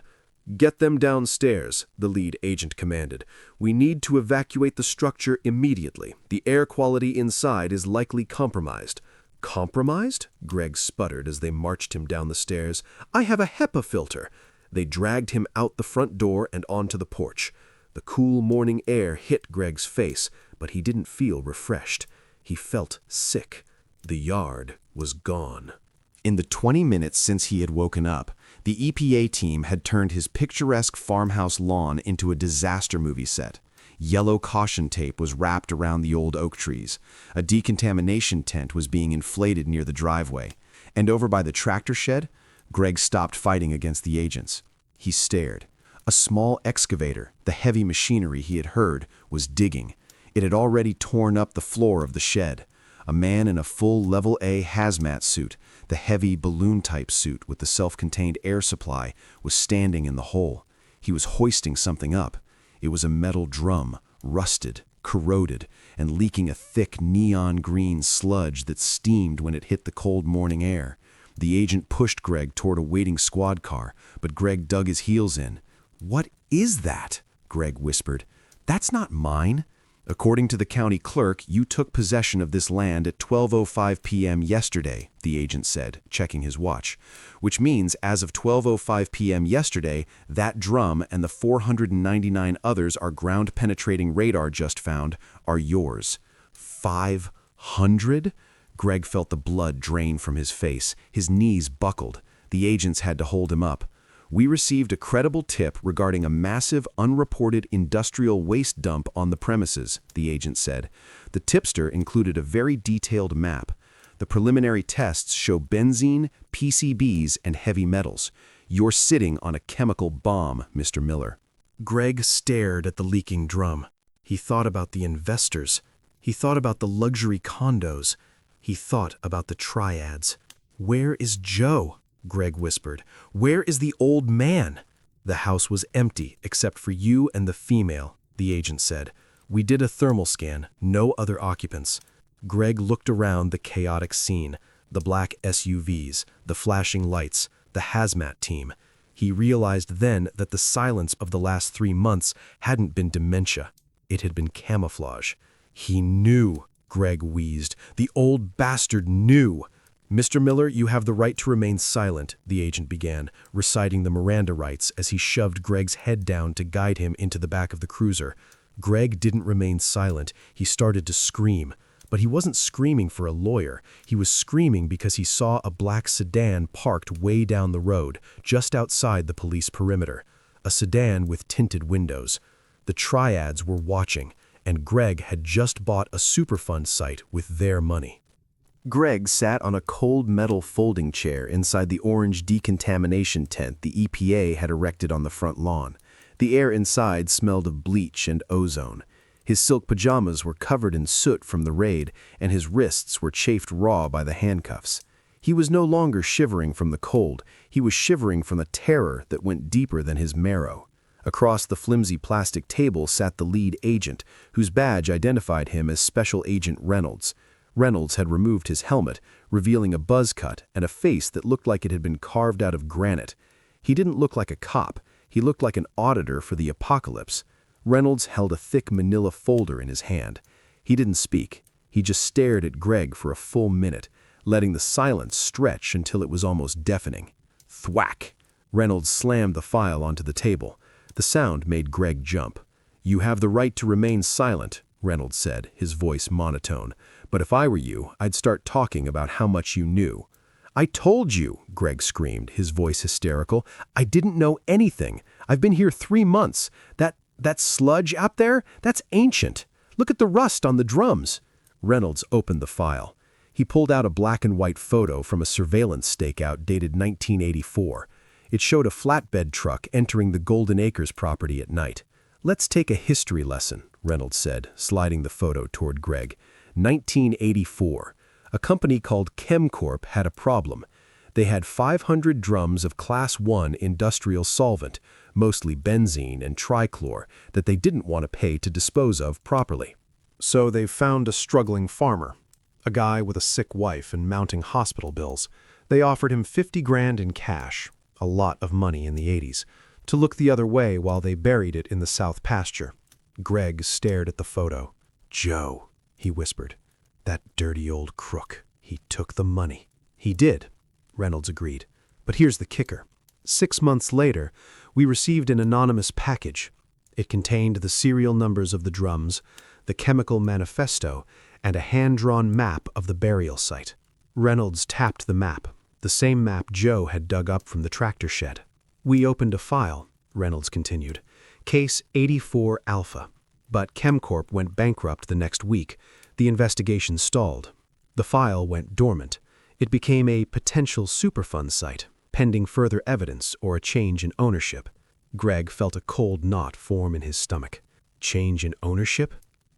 "Get them downstairs," the lead agent commanded. "We need to evacuate the structure immediately. The air quality inside is likely compromised." "Compromised?" Greg sputtered as they marched him down the stairs. "I have a HEPA filter." They dragged him out the front door and onto the porch. The cool morning air hit Greg's face, but he didn't feel refreshed. He felt sick. The yard was gone. In the 20 minutes since he had woken up, the EPA team had turned his picturesque farmhouse lawn into a disaster movie set. Yellow caution tape was wrapped around the old oak trees. A decontamination tent was being inflated near the driveway. And over by the tractor shed, Greg stopped fighting against the agents. He stared. A small excavator, the heavy machinery he had heard, was digging. It had already torn up the floor of the shed. A man in a full level A hazmat suit, the heavy balloon-type suit with the self-contained air supply, was standing in the hole. He was hoisting something up. It was a metal drum, rusted, corroded, and leaking a thick neon green sludge that steamed when it hit the cold morning air. The agent pushed Greg toward a waiting squad car, but Greg dug his heels in. "What is that?" Greg whispered. "That's not mine." According to the county clerk, you took possession of this land at 12:05 p.m. yesterday, the agent said, checking his watch, which means as of 12:05 p.m. yesterday, that drum and the 499 others our ground-penetrating radar just found are yours. 500? Greg felt the blood drain from his face. His knees buckled. The agents had to hold him up. We received a credible tip regarding a massive, unreported industrial waste dump on the premises, the agent said. The tipster included a very detailed map. The preliminary tests show benzene, PCBs, and heavy metals. You're sitting on a chemical bomb, Mr. Miller. Greg stared at the leaking drum. He thought about the investors. He thought about the luxury condos. He thought about the triads. "Where is Joe?" Greg whispered. "Where is the old man?" "The house was empty except for you and the female," the agent said. "We did a thermal scan, no other occupants." Greg looked around the chaotic scene, the black SUVs, the flashing lights, the hazmat team. He realized then that the silence of the last 3 months hadn't been dementia. It had been camouflage. He knew, Greg wheezed. The old bastard knew. "Mr. Miller, you have the right to remain silent," the agent began, reciting the Miranda rights as he shoved Greg's head down to guide him into the back of the cruiser. Greg didn't remain silent. He started to scream. But he wasn't screaming for a lawyer. He was screaming because he saw a black sedan parked way down the road, just outside the police perimeter. A sedan with tinted windows. The triads were watching, and Greg had just bought a Superfund site with their money. Greg sat on a cold metal folding chair inside the orange decontamination tent the EPA had erected on the front lawn. The air inside smelled of bleach and ozone. His silk pajamas were covered in soot from the raid, and his wrists were chafed raw by the handcuffs. He was no longer shivering from the cold. He was shivering from a terror that went deeper than his marrow. Across the flimsy plastic table sat the lead agent, whose badge identified him as Special Agent Reynolds. Reynolds had removed his helmet, revealing a buzz cut and a face that looked like it had been carved out of granite. He didn't look like a cop. He looked like an auditor for the apocalypse. Reynolds held a thick manila folder in his hand. He didn't speak. He just stared at Greg for a full minute, letting the silence stretch until it was almost deafening. Thwack! Reynolds slammed the file onto the table. The sound made Greg jump. "You have the right to remain silent," Reynolds said, his voice monotone. "But if I were you, I'd start talking about how much you knew." "I told you," Greg screamed, his voice hysterical. "I didn't know anything. I've been here 3 months. That sludge up there, that's ancient. Look at the rust on the drums." Reynolds opened the file. He pulled out a black and white photo from a surveillance stakeout dated 1984. It showed a flatbed truck entering the Golden Acres property at night. "Let's take a history lesson," Reynolds said, sliding the photo toward Greg. 1984. A company called ChemCorp had a problem. They had 500 drums of Class 1 industrial solvent, mostly benzene and trichlor, that they didn't want to pay to dispose of properly. So they found a struggling farmer, a guy with a sick wife and mounting hospital bills. They offered him 50 grand in cash, a lot of money in the 80s, to look the other way while they buried it in the south pasture. Greg stared at the photo. "Joe," he whispered. "That dirty old crook. He took the money." "He did," Reynolds agreed. "But here's the kicker. 6 months later, we received an anonymous package. It contained the serial numbers of the drums, the chemical manifesto, and a hand-drawn map of the burial site." Reynolds tapped the map, the same map Joe had dug up from the tractor shed. "We opened a file," Reynolds continued. "Case 84 Alpha. But ChemCorp went bankrupt the next week. The investigation stalled. The file went dormant. It became a potential Superfund site, pending further evidence or a change in ownership." Greg felt a cold knot form in his stomach. "Change in ownership?"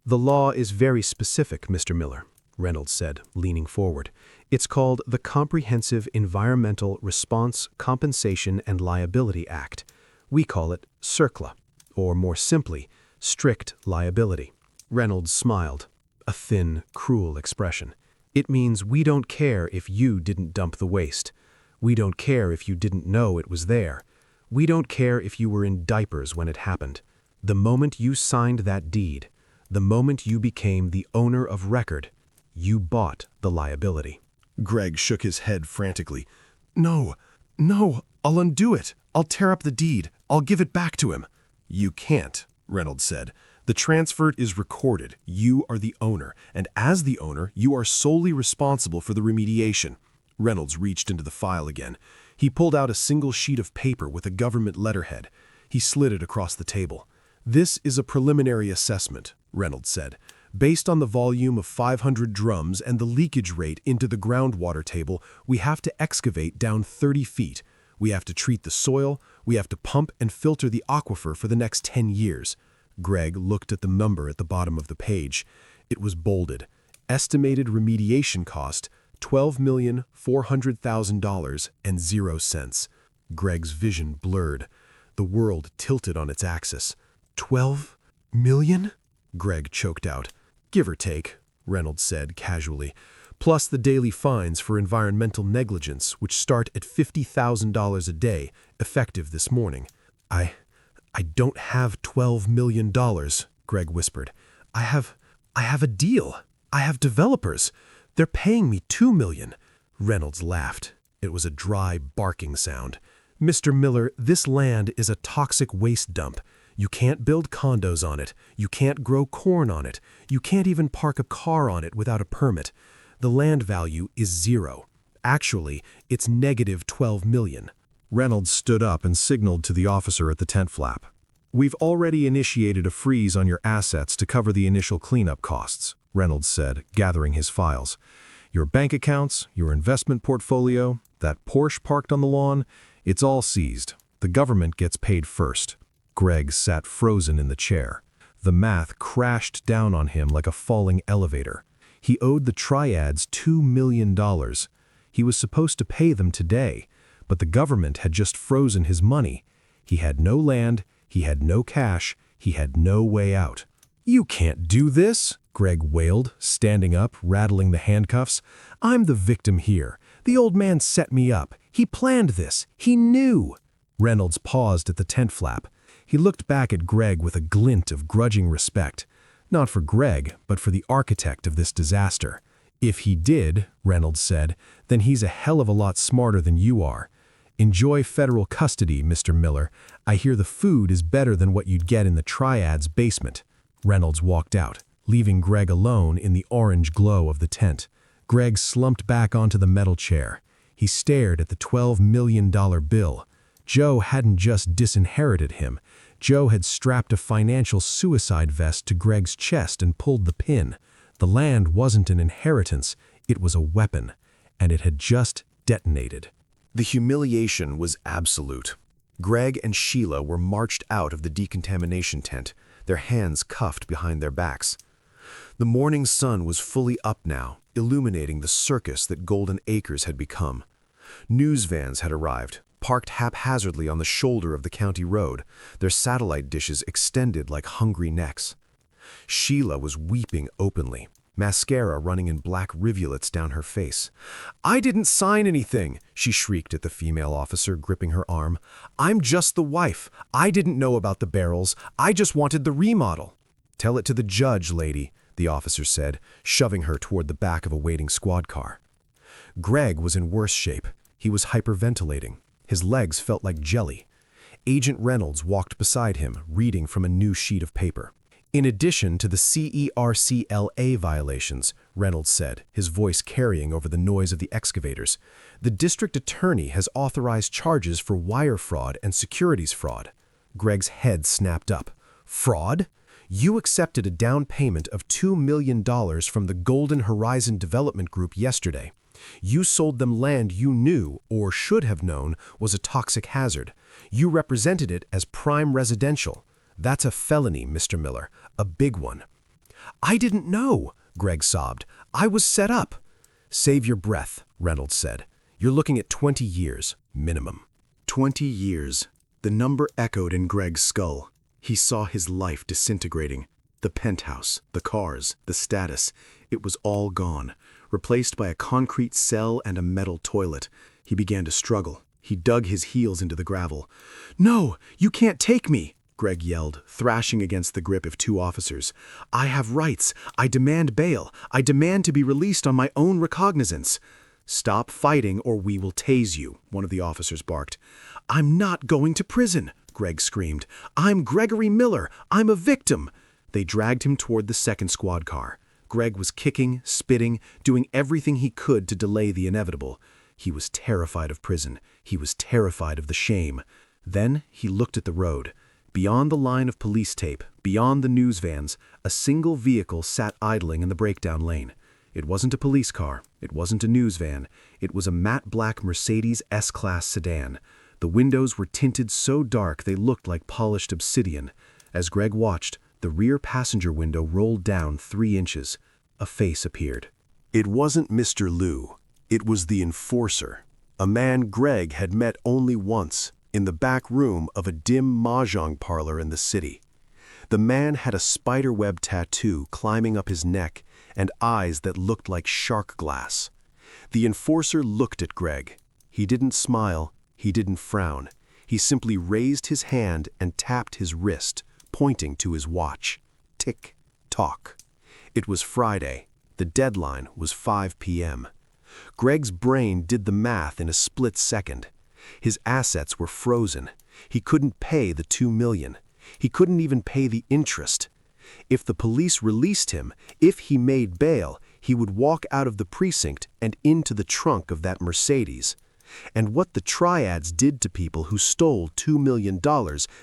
"The law is very specific, Mr. Miller," Reynolds said, leaning forward. "It's called the Comprehensive Environmental Response, Compensation, and Liability Act. We call it CERCLA, or more simply, strict liability." Reynolds smiled, a thin, cruel expression. "It means we don't care if you didn't dump the waste. We don't care if you didn't know it was there. We don't care if you were in diapers when it happened. The moment you signed that deed, The moment you became the owner of record, you bought the liability. Greg shook his head frantically. No, no, I'll undo it. I'll tear up the deed. I'll give it back to him. You can't, Reynolds said. The transfer is recorded. You are the owner, and as the owner, you are solely responsible for the remediation. Reynolds reached into the file again. He pulled out a single sheet of paper with a government letterhead. He slid it across the table. This is a preliminary assessment, Reynolds said. Based on the volume of 500 drums and the leakage rate into the groundwater table, we have to excavate down 30 feet. We have to treat the soil. We have to pump and filter the aquifer for the next 10 years. Greg looked at the number at the bottom of the page. It was bolded. Estimated remediation cost, $12,400,000 and 0 cents. Greg's vision blurred. The world tilted on its axis. 12 million? Greg choked out. Give or take, Reynolds said casually, plus the daily fines for environmental negligence, which start at $50,000 a day, effective this morning. I don't have $12 million, Greg whispered. I have a deal. I have developers. They're paying me $2 million. Reynolds laughed. It was a dry, barking sound. Mr. Miller, this land is a toxic waste dump. You can't build condos on it. You can't grow corn on it. You can't even park a car on it without a permit. The land value is 0. Actually, it's negative $12 million. Reynolds stood up and signaled to the officer at the tent flap. We've already initiated a freeze on your assets to cover the initial cleanup costs, Reynolds said, gathering his files. Your bank accounts, your investment portfolio, that Porsche parked on the lawn, it's all seized. The government gets paid first. Greg sat frozen in the chair. The math crashed down on him like a falling elevator. He owed the triads $2 million. He was supposed to pay them today, but the government had just frozen his money. He had no land, he had no cash, he had no way out. You can't do this, Greg wailed, standing up, rattling the handcuffs. I'm the victim here. The old man set me up. He planned this. He knew. Reynolds paused at the tent flap. He looked back at Greg with a glint of grudging respect. Not for Greg, but for the architect of this disaster. If he did, Reynolds said, then he's a hell of a lot smarter than you are. Enjoy federal custody, Mr. Miller. I hear the food is better than what you'd get in the Triad's basement. Reynolds walked out, leaving Greg alone in the orange glow of the tent. Greg slumped back onto the metal chair. He stared at the $12 million bill. Joe hadn't just disinherited him. Joe had strapped a financial suicide vest to Greg's chest and pulled the pin. The land wasn't an inheritance, it was a weapon, and it had just detonated. The humiliation was absolute. Greg and Sheila were marched out of the decontamination tent, their hands cuffed behind their backs. The morning sun was fully up now, illuminating the circus that Golden Acres had become. News vans had arrived, parked haphazardly on the shoulder of the county road, their satellite dishes extended like hungry necks. Sheila was weeping openly, mascara running in black rivulets down her face. I didn't sign anything, she shrieked at the female officer, gripping her arm. I'm just the wife. I didn't know about the barrels. I just wanted the remodel. Tell it to the judge, lady, the officer said, shoving her toward the back of a waiting squad car. Greg was in worse shape. He was hyperventilating. His legs felt like jelly. Agent Reynolds walked beside him, reading from a new sheet of paper. In addition to the CERCLA violations, Reynolds said, his voice carrying over the noise of the excavators, the district attorney has authorized charges for wire fraud and securities fraud. Greg's head snapped up. Fraud? You accepted a down payment of $2 million from the Golden Horizon Development Group yesterday. You sold them land you knew, or should have known, was a toxic hazard. You represented it as prime residential. That's a felony, Mr. Miller, a big one. I didn't know, Greg sobbed. I was set up. Save your breath, Reynolds said. You're looking at 20 years, minimum. 20 years. The number echoed in Greg's skull. He saw his life disintegrating. The penthouse, the cars, the status. It was all gone, replaced by a concrete cell and a metal toilet. He began to struggle. He dug his heels into the gravel. No, you can't take me, Greg yelled, thrashing against the grip of two officers. "I have rights. I demand bail. I demand to be released on my own recognizance." "Stop fighting or we will tase you," one of the officers barked. "I'm not going to prison," Greg screamed. "I'm Gregory Miller. I'm a victim." They dragged him toward the second squad car. Greg was kicking, spitting, doing everything he could to delay the inevitable. He was terrified of prison. He was terrified of the shame. Then he looked at the road. Beyond the line of police tape, beyond the news vans, a single vehicle sat idling in the breakdown lane. It wasn't a police car. It wasn't a news van. It was a matte black Mercedes S-Class sedan. The windows were tinted so dark they looked like polished obsidian. As Greg watched, the rear passenger window rolled down 3 inches. A face appeared. It wasn't Mr. Liu. It was the enforcer, a man Greg had met only once, in the back room of a dim mahjong parlor in the city. The man had a spiderweb tattoo climbing up his neck and eyes that looked like shark glass. The enforcer looked at Greg. He didn't smile. He didn't frown. He simply raised his hand and tapped his wrist, pointing to his watch. Tick, tock. It was Friday. The deadline was 5 p.m. Greg's brain did the math in a split second. His assets were frozen. He couldn't pay the $2 million. He couldn't even pay the interest. If the police released him, if he made bail, he would walk out of the precinct and into the trunk of that Mercedes. And what the triads did to people who stole $2 million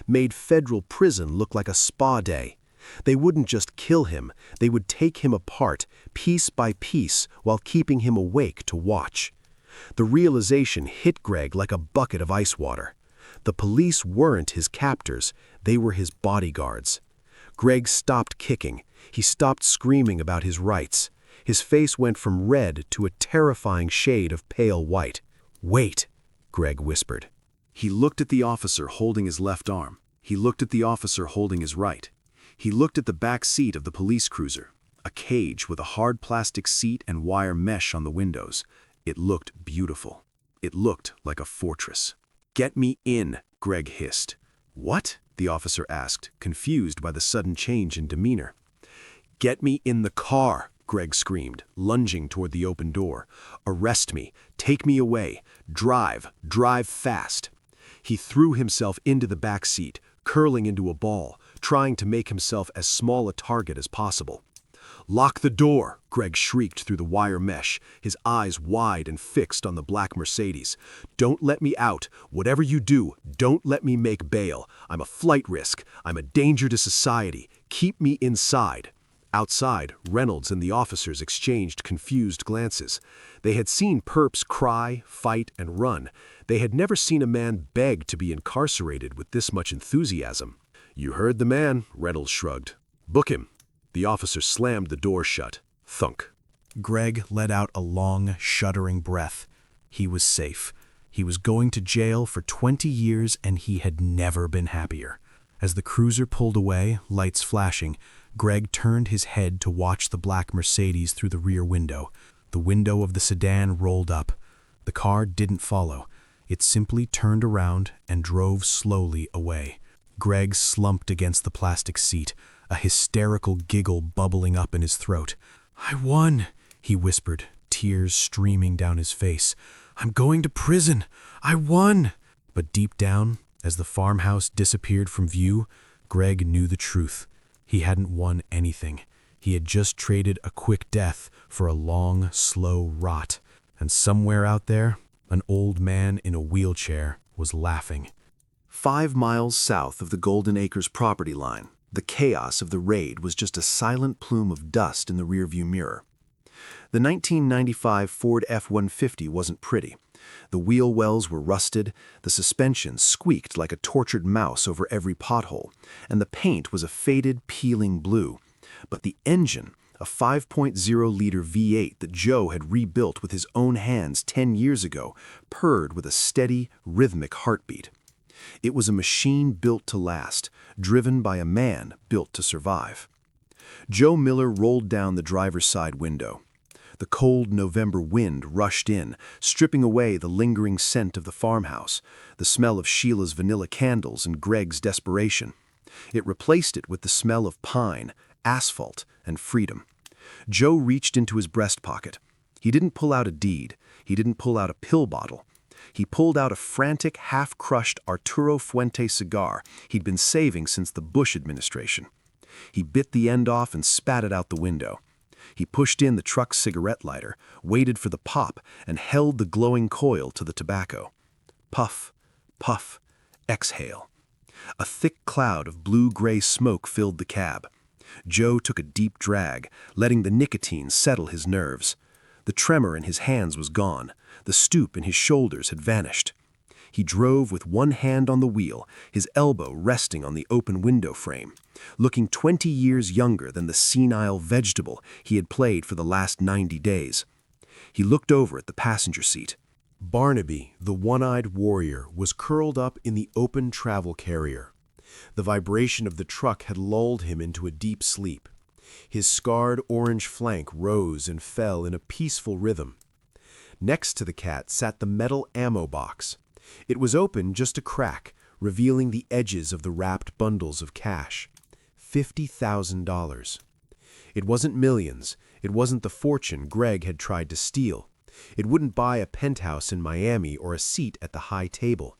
made federal prison look like a spa day. They wouldn't just kill him, they would take him apart, piece by piece, while keeping him awake to watch. The realization hit Greg like a bucket of ice water. The police weren't his captors, they were his bodyguards. Greg stopped kicking. He stopped screaming about his rights. His face went from red to a terrifying shade of pale white. "Wait," Greg whispered. He looked at the officer holding his left arm. He looked at the officer holding his right. He looked at the back seat of the police cruiser, a cage with a hard plastic seat and wire mesh on the windows. It looked beautiful. It looked like a fortress. "Get me in," Greg hissed. "What?" the officer asked, confused by the sudden change in demeanor. "Get me in the car," Greg screamed, lunging toward the open door. "Arrest me. Take me away. Drive. Drive fast." He threw himself into the back seat, curling into a ball, trying to make himself as small a target as possible. "Lock the door," Greg shrieked through the wire mesh, his eyes wide and fixed on the black Mercedes. "Don't let me out. Whatever you do, don't let me make bail. I'm a flight risk. I'm a danger to society. Keep me inside." Outside, Reynolds and the officers exchanged confused glances. They had seen perps cry, fight, and run. They had never seen a man beg to be incarcerated with this much enthusiasm. "You heard the man," Reynolds shrugged. "Book him." The officer slammed the door shut. Thunk. Greg let out a long, shuddering breath. He was safe. He was going to jail for 20 years, and he had never been happier. As the cruiser pulled away, lights flashing, Greg turned his head to watch the black Mercedes through the rear window. The window of the sedan rolled up. The car didn't follow. It simply turned around and drove slowly away. Greg slumped against the plastic seat, a hysterical giggle bubbling up in his throat. "I won," he whispered, tears streaming down his face. "I'm going to prison. I won." But deep down, as the farmhouse disappeared from view, Greg knew the truth. He hadn't won anything. He had just traded a quick death for a long, slow rot. And somewhere out there, an old man in a wheelchair was laughing. 5 miles south of the Golden Acres property line, the chaos of the raid was just a silent plume of dust in the rearview mirror. The 1995 Ford F-150 wasn't pretty. The wheel wells were rusted, the suspension squeaked like a tortured mouse over every pothole, and the paint was a faded, peeling blue. But the engine, a 5.0-liter V8 that Joe had rebuilt with his own hands 10 years ago, purred with a steady, rhythmic heartbeat. It was a machine built to last, driven by a man built to survive. Joe Miller rolled down the driver's side window. The cold November wind rushed in, stripping away the lingering scent of the farmhouse, the smell of Sheila's vanilla candles and Greg's desperation. It replaced it with the smell of pine, asphalt, and freedom. Joe reached into his breast pocket. He didn't pull out a deed. He didn't pull out a pill bottle. He pulled out a frantic, half-crushed Arturo Fuente cigar he'd been saving since the Bush administration. He bit the end off and spat it out the window. He pushed in the truck's cigarette lighter, waited for the pop, and held the glowing coil to the tobacco. Puff, puff, exhale. A thick cloud of blue-gray smoke filled the cab. Joe took a deep drag, letting the nicotine settle his nerves. The tremor in his hands was gone. The stoop in his shoulders had vanished. He drove with one hand on the wheel, his elbow resting on the open window frame, looking 20 years younger than the senile vegetable he had played for the last 90 days. He looked over at the passenger seat. Barnaby, the one-eyed warrior, was curled up in the open travel carrier. The vibration of the truck had lulled him into a deep sleep. His scarred orange flank rose and fell in a peaceful rhythm. Next to the cat sat the metal ammo box. It was open just a crack, revealing the edges of the wrapped bundles of cash. $50,000. It wasn't millions. It wasn't the fortune Greg had tried to steal. It wouldn't buy a penthouse in Miami or a seat at the high table.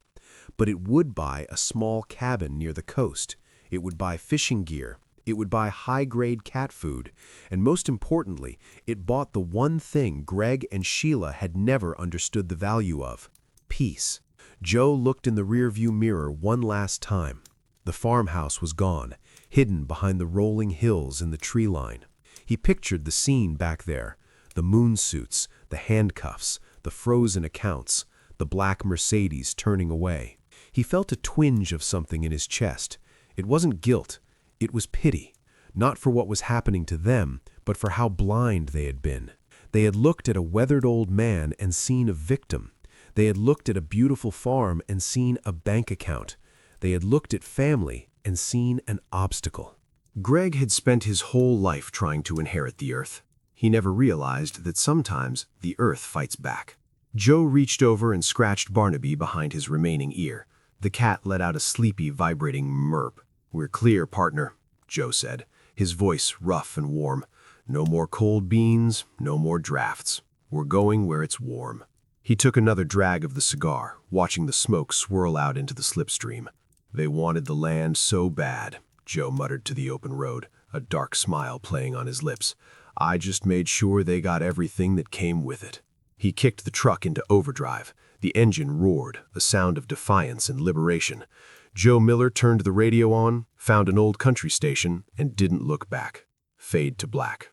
But it would buy a small cabin near the coast. It would buy fishing gear. It would buy high-grade cat food. And most importantly, it bought the one thing Greg and Sheila had never understood the value of: peace. Joe looked in the rearview mirror one last time. The farmhouse was gone, hidden behind the rolling hills in the tree line. He pictured the scene back there: the moon suits, the handcuffs, the frozen accounts, the black Mercedes turning away. He felt a twinge of something in his chest. It wasn't guilt. It was pity, not for what was happening to them, but for how blind they had been. They had looked at a weathered old man and seen a victim. They had looked at a beautiful farm and seen a bank account. They had looked at family and seen an obstacle. Greg had spent his whole life trying to inherit the earth. He never realized that sometimes the earth fights back. Joe reached over and scratched Barnaby behind his remaining ear. The cat let out a sleepy, vibrating murp. "We're clear, partner," Joe said, his voice rough and warm. "No more cold beans, no more drafts. We're going where it's warm." He took another drag of the cigar, watching the smoke swirl out into the slipstream. "They wanted the land so bad," Joe muttered to the open road, a dark smile playing on his lips. "I just made sure they got everything that came with it." He kicked the truck into overdrive. The engine roared, a sound of defiance and liberation. Joe Miller turned the radio on, found an old country station, and didn't look back. Fade to black.